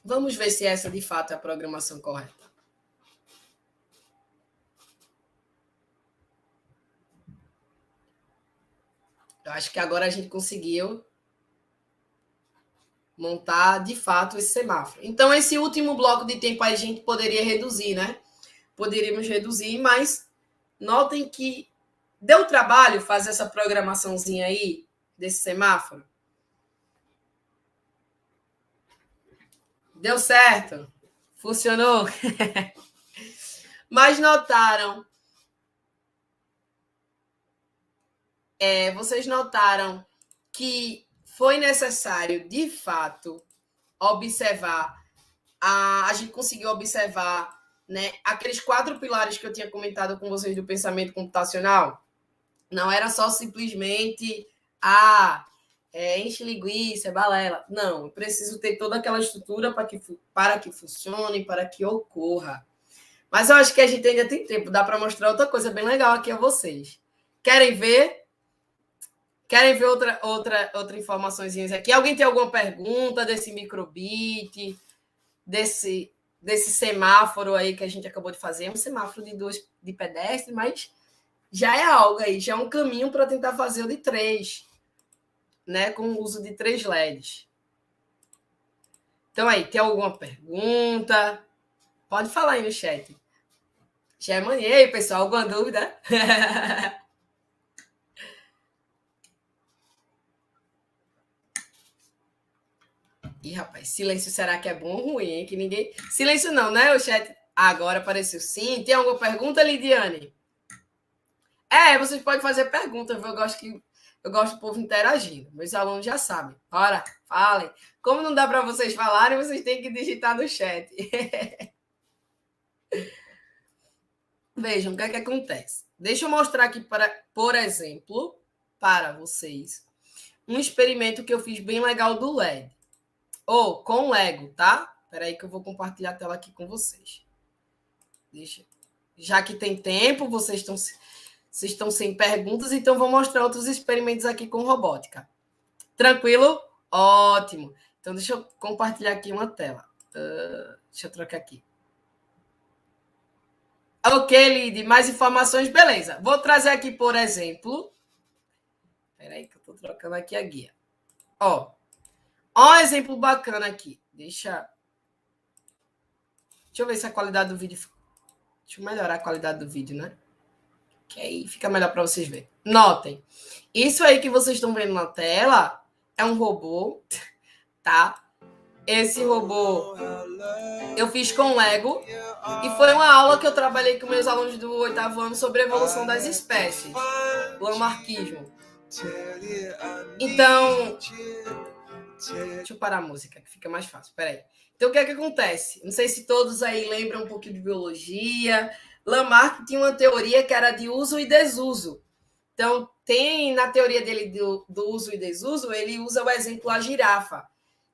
Vamos ver se essa de fato é a programação correta. Eu acho que agora a gente conseguiu montar de fato esse semáforo. Então, esse último bloco de tempo a gente poderia reduzir, né? Poderíamos reduzir, mas notem que deu trabalho fazer essa programaçãozinha aí desse semáforo. Deu certo? Funcionou? Mas notaram? Vocês notaram que foi necessário, de fato, observar. A gente conseguiu observar, né, aqueles 4 pilares que eu tinha comentado com vocês do pensamento computacional. Não era só simplesmente enche linguiça, balela. Não, eu preciso ter toda aquela estrutura para que funcione, para que ocorra. Mas eu acho que a gente ainda tem tempo, dá para mostrar outra coisa bem legal aqui a vocês. Querem ver? Querem ver outra informaçõezinha aqui? Alguém tem alguma pergunta desse microbit, desse semáforo aí que a gente acabou de fazer? É um semáforo de pedestre, mas já é algo aí, já é um caminho para tentar fazer o de 3, né? Com o uso de 3 LEDs. Então aí, tem alguma pergunta? Pode falar aí no chat. Já manhei, pessoal. Alguma dúvida? Ih, rapaz, silêncio será que é bom ou ruim, hein? Que ninguém... Silêncio não, né, o chat? Agora apareceu sim. Tem alguma pergunta, Lidiane? Vocês podem fazer perguntas. Eu gosto do povo interagindo. Meus alunos já sabem. Ora, falem. Como não dá para vocês falarem, vocês têm que digitar no chat. Vejam o que é que acontece. Deixa eu mostrar aqui, por exemplo, para vocês, um experimento que eu fiz bem legal do LED. Ou com Lego, tá? Espera aí que eu vou compartilhar a tela aqui com vocês. Já que tem tempo, vocês estão sem perguntas, então vou mostrar outros experimentos aqui com robótica. Tranquilo? Ótimo. Então, deixa eu compartilhar aqui uma tela. Deixa eu trocar aqui. Ok, Lid, mais informações? Beleza. Vou trazer aqui, por exemplo... Espera aí que eu estou trocando aqui a guia. Ó um exemplo bacana aqui. Deixa eu ver se a qualidade do vídeo... Deixa eu melhorar a qualidade do vídeo, né? Que aí fica melhor para vocês verem. Notem. Isso aí que vocês estão vendo na tela é um robô, tá? Esse robô eu fiz com Lego e foi uma aula que eu trabalhei com meus alunos do 8º ano sobre a evolução das espécies, lamarquismo. Então, deixa eu parar a música, que fica mais fácil. Peraí. Então, o que é que acontece? Não sei se todos aí lembram um pouquinho de biologia. Lamarck tinha uma teoria que era de uso e desuso. Então, tem na teoria dele do uso e desuso, ele usa o exemplo da girafa.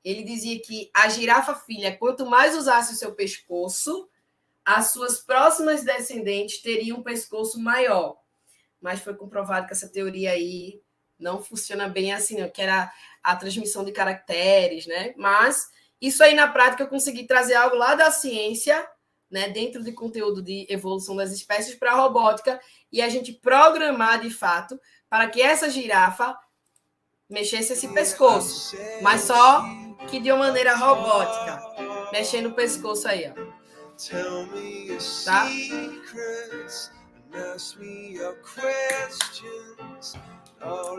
Ele dizia que a girafa filha, quanto mais usasse o seu pescoço, as suas próximas descendentes teriam um pescoço maior. Mas foi comprovado que essa teoria aí não funciona bem assim, não, que era a transmissão de caracteres, né? Mas isso aí na prática eu consegui trazer algo lá da ciência, né, dentro de conteúdo de evolução das espécies para a robótica e a gente programar de fato para que essa girafa mexesse esse pescoço, mas só que de uma maneira robótica, mexendo o pescoço aí, ó. Tá?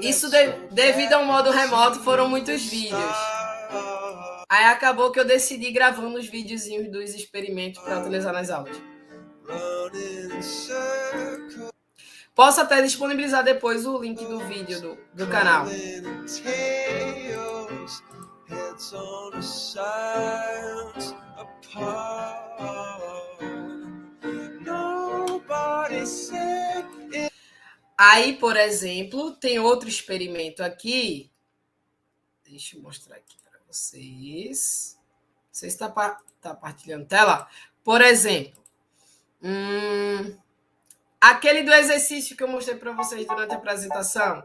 Isso devido ao modo remoto foram muitos vídeos. Aí acabou que eu decidi gravando os videozinhos dos experimentos para utilizar nas aulas. Posso até disponibilizar depois o link do vídeo do canal. Aí, por exemplo, tem outro experimento aqui. Deixa eu mostrar aqui para vocês. Você está partilhando tela? Por exemplo, aquele do exercício que eu mostrei para vocês durante a apresentação.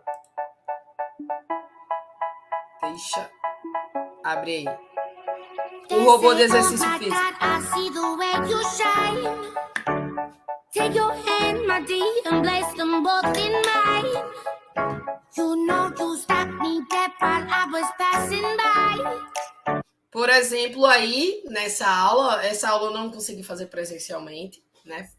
Deixa abrir aí. O robô de exercício físico. Take your hand, my dear, and place them both in mine. You know you stopped me dead while I was passing by. Por exemplo, aí, essa aula eu não consegui fazer presencialmente, né?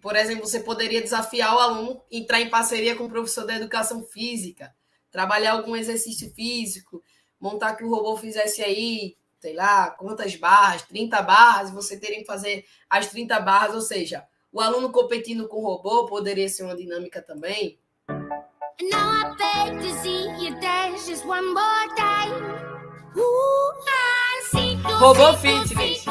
Por exemplo, você poderia desafiar o aluno, entrar em parceria com o professor da educação física, trabalhar algum exercício físico, montar que o robô fizesse aí, sei lá, quantas barras, 30 barras, você teria que fazer as 30 barras, ou seja, o aluno competindo com o robô poderia ser uma dinâmica também. Robô fitness.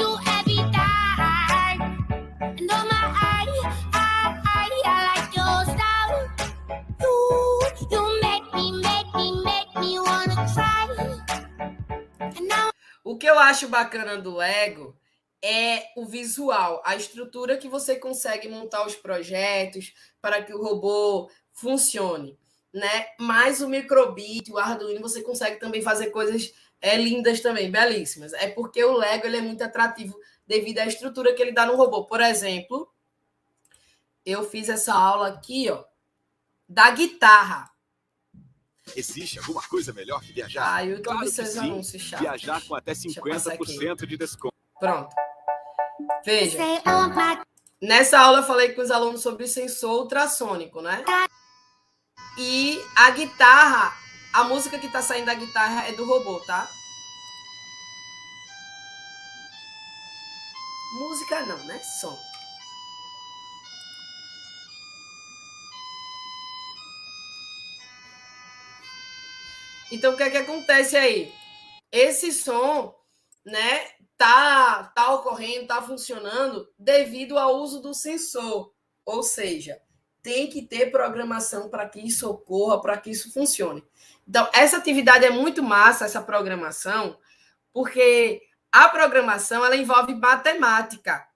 O que eu acho bacana do Lego é o visual, a estrutura que você consegue montar os projetos para que o robô funcione, né? Mas o microbit, o Arduino, você consegue também fazer coisas lindas também, belíssimas. É porque o Lego ele é muito atrativo devido à estrutura que ele dá no robô. Por exemplo, eu fiz essa aula aqui, ó, da guitarra. Existe alguma coisa melhor que viajar? YouTube claro que seus sim. anúncios chatos. Viajar com até 50% de desconto. Pronto. Veja. Nessa aula eu falei com os alunos sobre sensor ultrassônico, né? E a guitarra, a música que está saindo da guitarra é do robô, tá? Música não, né? Som. Então, o que é que acontece aí? Esse som, né, tá ocorrendo, tá funcionando devido ao uso do sensor. Ou seja, tem que ter programação para que isso ocorra, para que isso funcione. Então, essa atividade é muito massa, essa programação, porque a programação ela envolve matemática.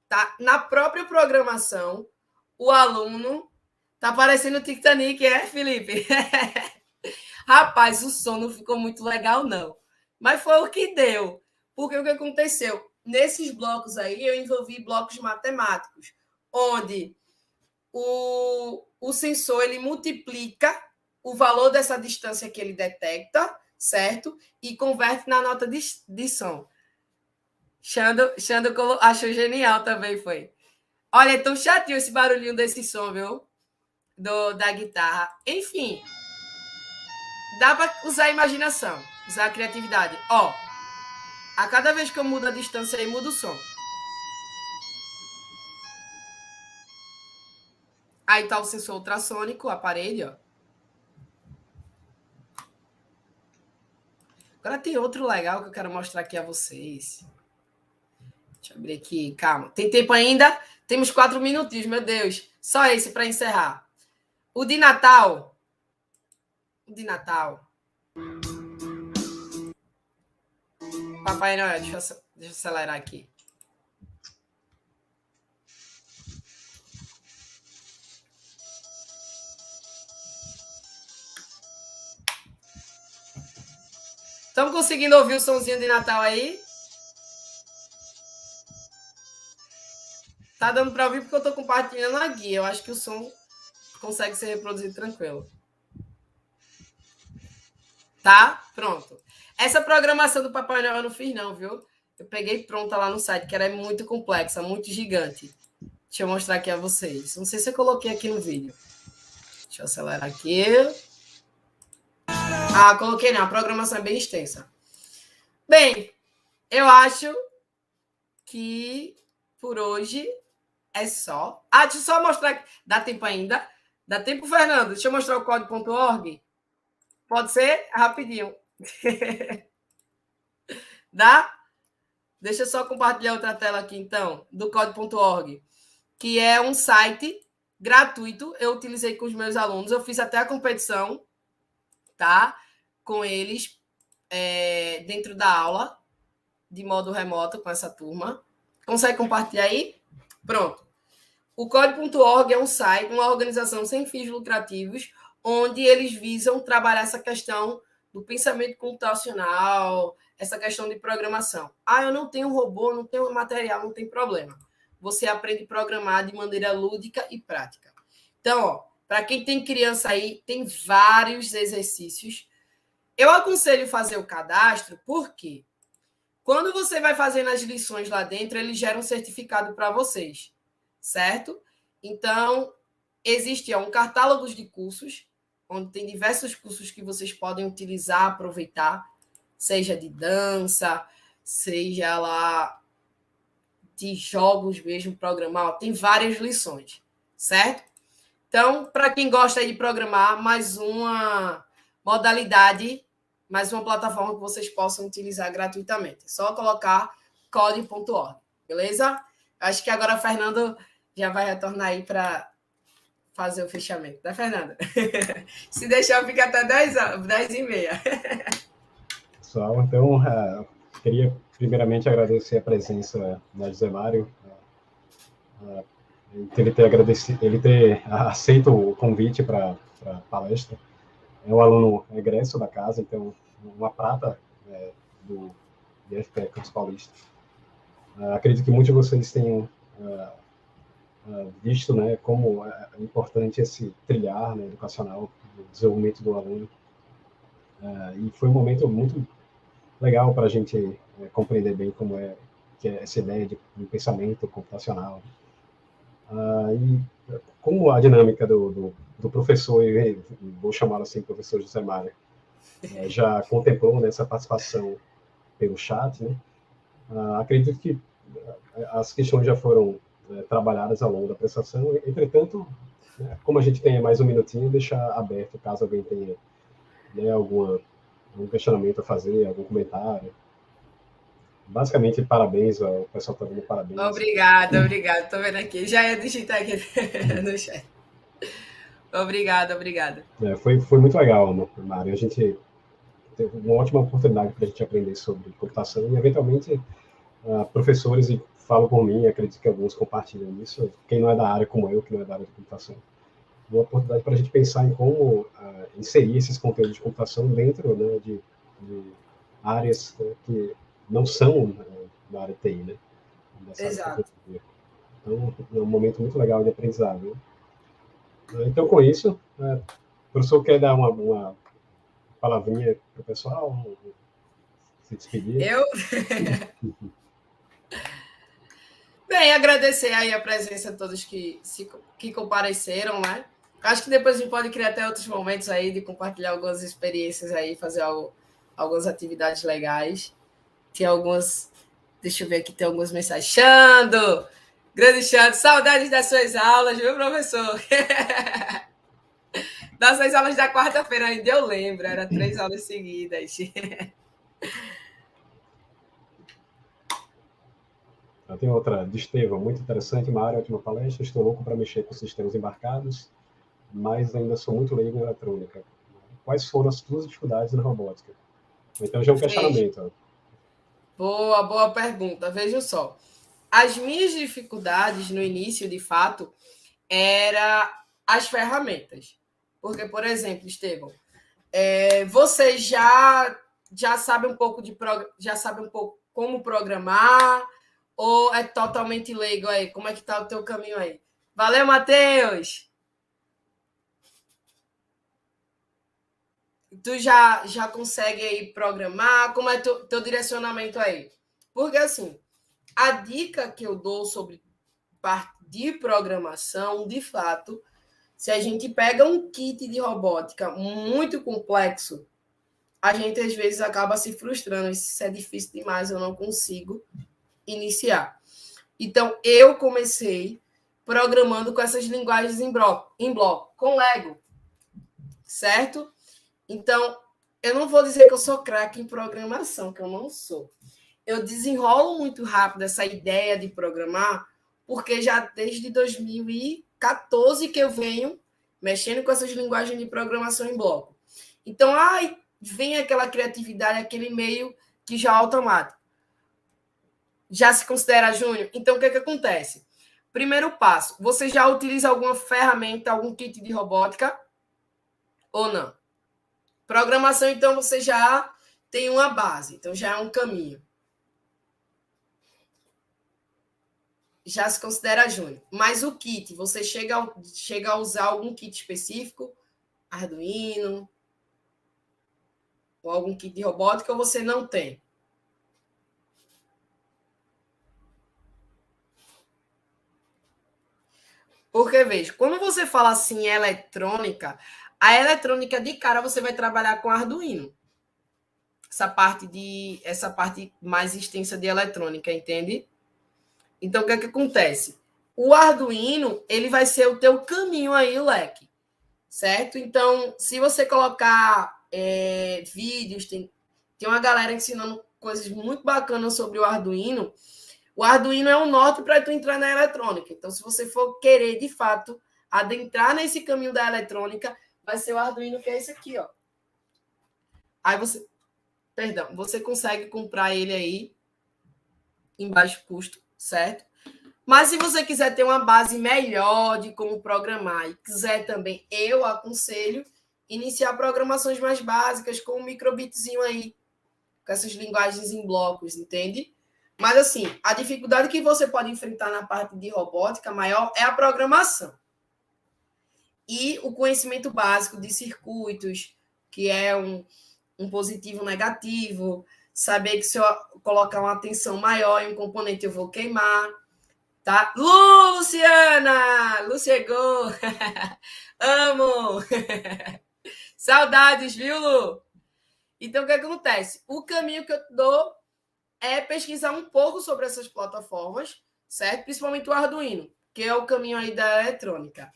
Tá? Na própria programação, o aluno tá parecendo o Titanic, Felipe? Rapaz, o som não ficou muito legal, não. Mas foi o que deu. Porque o que aconteceu? Nesses blocos aí, eu envolvi blocos matemáticos, onde o sensor ele multiplica o valor dessa distância que ele detecta, certo? E converte na nota de som. Xando achou genial também, foi. Olha, é tão chatinho esse barulhinho desse som, viu? Da guitarra. Enfim, dá para usar a imaginação, usar a criatividade. Ó, a cada vez que eu mudo a distância, aí muda o som. Aí tá o sensor ultrassônico, o aparelho, ó. Agora tem outro legal que eu quero mostrar aqui a vocês. Deixa eu abrir aqui, calma. Tem tempo ainda? Temos 4 minutinhos, meu Deus. Só esse para encerrar. O de Natal. Papai Noel, deixa eu acelerar aqui. Estamos conseguindo ouvir o sonzinho de Natal aí? Tá dando para ouvir porque eu estou compartilhando a guia. Eu acho que o som consegue ser reproduzido tranquilo. Tá? Pronto. Essa programação do Papai Noel eu não fiz não, viu? Eu peguei pronta lá no site, que ela é muito complexa, muito gigante. Deixa eu mostrar aqui a vocês. Não sei se eu coloquei aqui no vídeo. Deixa eu acelerar aqui. Ah, coloquei não. A programação é bem extensa. Bem, eu acho que por hoje é só. Ah, deixa eu só mostrar. Dá tempo ainda? Dá tempo, Fernando? Deixa eu mostrar o código.org. Pode ser? Rapidinho. Dá? Deixa eu só compartilhar outra tela aqui, então, do código.org, que é um site gratuito. Eu utilizei com os meus alunos. Eu fiz até a competição, tá? Com eles, dentro da aula, de modo remoto, com essa turma. Consegue compartilhar aí? Pronto. O código.org é um site, uma organização sem fins lucrativos, onde eles visam trabalhar essa questão do pensamento computacional, essa questão de programação. Ah, eu não tenho robô, não tenho material, não tem problema. Você aprende a programar de maneira lúdica e prática. Então, para quem tem criança aí, tem vários exercícios. Eu aconselho fazer o cadastro, porque quando você vai fazendo as lições lá dentro, eles geram um certificado para vocês, certo? Então, existe um catálogo de cursos, onde tem diversos cursos que vocês podem utilizar, aproveitar, seja de dança, seja lá de jogos mesmo, programar. Tem várias lições, certo? Então, para quem gosta de programar, mais uma modalidade, mais uma plataforma que vocês possam utilizar gratuitamente. É só colocar code.org, beleza? Acho que agora o Fernando já vai retornar aí para fazer o fechamento, né, Fernanda? Se deixar, fica até 10h30. Pessoal, então, queria primeiramente agradecer a presença da José Mário, ele ter aceito o convite para a palestra. É um aluno egresso da casa, então, uma prata do IFPE Campus Paulista. Acredito que muitos de vocês tenham visto, né, como é importante esse trilhar, né, educacional, o desenvolvimento do aluno. E foi um momento muito legal para a gente compreender bem como é que é essa ideia de pensamento computacional. E como a dinâmica do professor, vou chamá-lo assim, professor José Mário, já contemplou nessa participação pelo chat, né? Acredito que as questões já foram trabalhadas ao longo da prestação. Entretanto, como a gente tem mais um minutinho, deixar aberto caso alguém tenha, né, algum questionamento a fazer, algum comentário. Basicamente, parabéns, o pessoal está dando parabéns. Obrigada. Estou vendo aqui. Já ia digitar aqui no chat. Obrigada. Foi muito legal, Mário. A gente teve uma ótima oportunidade para a gente aprender sobre computação e, eventualmente, professores, e falo por mim, acredito que alguns compartilham isso, quem não é da área como eu, que não é da área de computação, uma oportunidade para a gente pensar em como inserir esses conteúdos de computação dentro, né, de áreas que não são da área TI, né? Exato. Então, é um momento muito legal de aprendizado. Né? Então, com isso, o professor quer dar uma palavrinha para o pessoal? Se despedir? Bem, agradecer aí a presença de todos que compareceram, né? Acho que depois a gente pode criar até outros momentos aí de compartilhar algumas experiências aí, fazer algumas atividades legais. Tem algumas... Deixa eu ver aqui, tem algumas mensagens. Xando! Grande Xando, saudades das suas aulas, viu, professor? Das suas aulas da quarta-feira ainda eu lembro, era 3 aulas seguidas. Tem outra de Estevão, muito interessante, uma área, ótima palestra. Estou louco para mexer com sistemas embarcados, mas ainda sou muito leigo em eletrônica. Quais foram as tuas dificuldades na robótica? Então já é um questionamento. Boa pergunta. Veja só. As minhas dificuldades no início, de fato, era as ferramentas. Porque, por exemplo, Estevão, você já sabe um pouco já sabe um pouco como programar, ou é totalmente leigo aí? Como é que está o teu caminho aí? Valeu, Matheus! Tu já consegue aí programar? Como é teu direcionamento aí? Porque, assim, a dica que eu dou sobre parte de programação, de fato, se a gente pega um kit de robótica muito complexo, a gente às vezes acaba se frustrando. Isso é difícil demais, eu não consigo iniciar. Então, eu comecei programando com essas linguagens em bloco, com Lego, certo? Então, eu não vou dizer que eu sou craque em programação, que eu não sou. Eu desenrolo muito rápido essa ideia de programar, porque já desde 2014 que eu venho mexendo com essas linguagens de programação em bloco. Então, vem aquela criatividade, aquele meio que já é automático. Já se considera júnior? Então, o que acontece? Primeiro passo, você já utiliza alguma ferramenta, algum kit de robótica ou não? Programação, então, você já tem uma base, então já é um caminho. Já se considera júnior. Mas o kit, você chega a usar algum kit específico, Arduino, ou algum kit de robótica, ou você não tem? Porque, veja, quando você fala assim eletrônica, a eletrônica de cara você vai trabalhar com Arduino. Essa parte mais extensa de eletrônica, entende? Então, o que acontece? O Arduino, ele vai ser o teu caminho aí, o leque. Certo? Então, se você colocar vídeos, tem uma galera ensinando coisas muito bacanas sobre o Arduino. O Arduino é um norte para tu entrar na eletrônica. Então, se você for querer, de fato, adentrar nesse caminho da eletrônica, vai ser o Arduino, que é esse aqui, ó. Aí você consegue comprar ele aí em baixo custo, certo? Mas se você quiser ter uma base melhor de como programar e quiser também, eu aconselho iniciar programações mais básicas com um microbitzinho aí, com essas linguagens em blocos, entende? Mas, assim, a dificuldade que você pode enfrentar na parte de robótica maior é a programação. E o conhecimento básico de circuitos, que é um positivo, um negativo, saber que se eu colocar uma tensão maior em um componente eu vou queimar, tá? Luciana! Lu chegou! Amo! Saudades, viu, Lu? Então, o que acontece? O caminho que eu dou é pesquisar um pouco sobre essas plataformas, certo? Principalmente o Arduino, que é o caminho aí da eletrônica.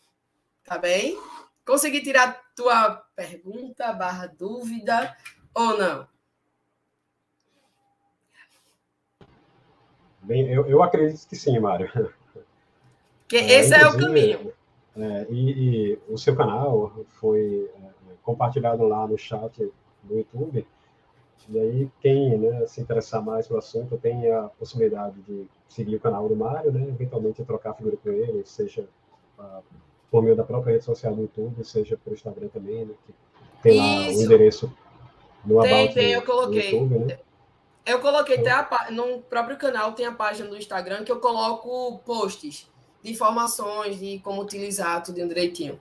Tá bem? Consegui tirar tua pergunta, dúvida, ou não? Bem, eu acredito que sim, Mário. Que esse é o caminho. E o seu canal foi compartilhado lá no chat do YouTube. E aí, quem, né, se interessar mais pelo assunto, tem a possibilidade de seguir o canal do Mário, né, eventualmente trocar figura com ele, seja por meio da própria rede social do YouTube, seja por Instagram também, né, que tem lá o endereço no About eu coloquei. do YouTube, né? Eu coloquei até no próprio canal, tem a página do Instagram que eu coloco posts de informações de como utilizar tudo direitinho.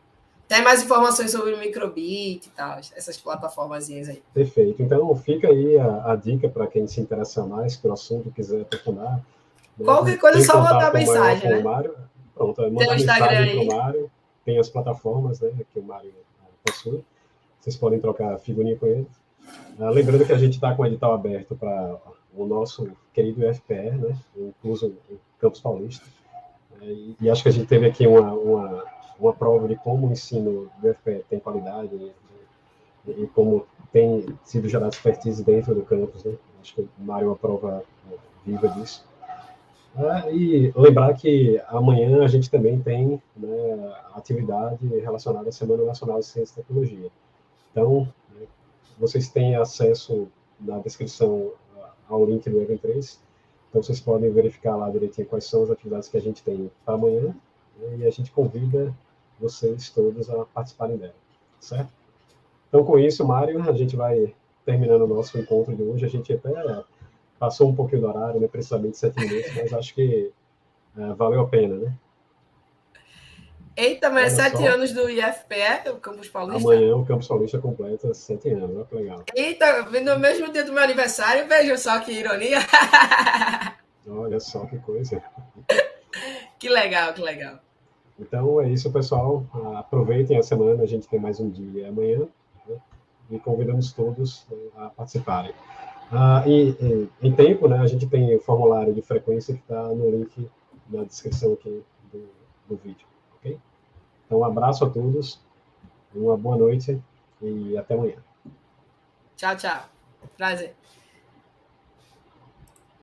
Tem mais informações sobre o Microbit e tal, essas plataformas aí. Perfeito. Então, fica aí a dica para quem se interessa mais pelo assunto, quiser aprofundar. Né? Qualquer coisa é só mandar mensagem, né? O Mário, pronto, mandar mensagem para o Mário. Tem as plataformas, né, que o Mário possui. Vocês podem trocar figurinha com ele. Lembrando que a gente está com o edital aberto para o nosso querido UFPE, né, incluso o Campus Paulista. E acho que a gente teve aqui uma prova de como o ensino do UFPE tem qualidade e como tem sido gerada expertise dentro do campus, né? Acho que o Mário é uma prova viva disso. E lembrar que amanhã a gente também tem, né, atividade relacionada à Semana Nacional de Ciência e Tecnologia. Então, né, vocês têm acesso na descrição ao link do Event 3, então vocês podem verificar lá direitinho quais são as atividades que a gente tem para amanhã, né, e a gente convida vocês todos a participarem dela, certo? Então, com isso, Mário, a gente vai terminando o nosso encontro de hoje. A gente até passou um pouquinho do horário, né, precisamente 7 minutos, mas acho que valeu a pena, né? Eita, mas 7 anos do IFPE, o Campus Paulista? Amanhã o Campus Paulista completa 7 anos, olha que legal. Eita, no mesmo dia do meu aniversário, veja só que ironia. Olha só que coisa. Que legal, que legal. Então é isso, pessoal. Aproveitem a semana, a gente tem mais um dia amanhã, né? E convidamos todos a participarem. Em tempo, né, a gente tem o formulário de frequência que está no link na descrição aqui do vídeo, ok? Então, um abraço a todos, uma boa noite e até amanhã. Tchau, tchau. Prazer.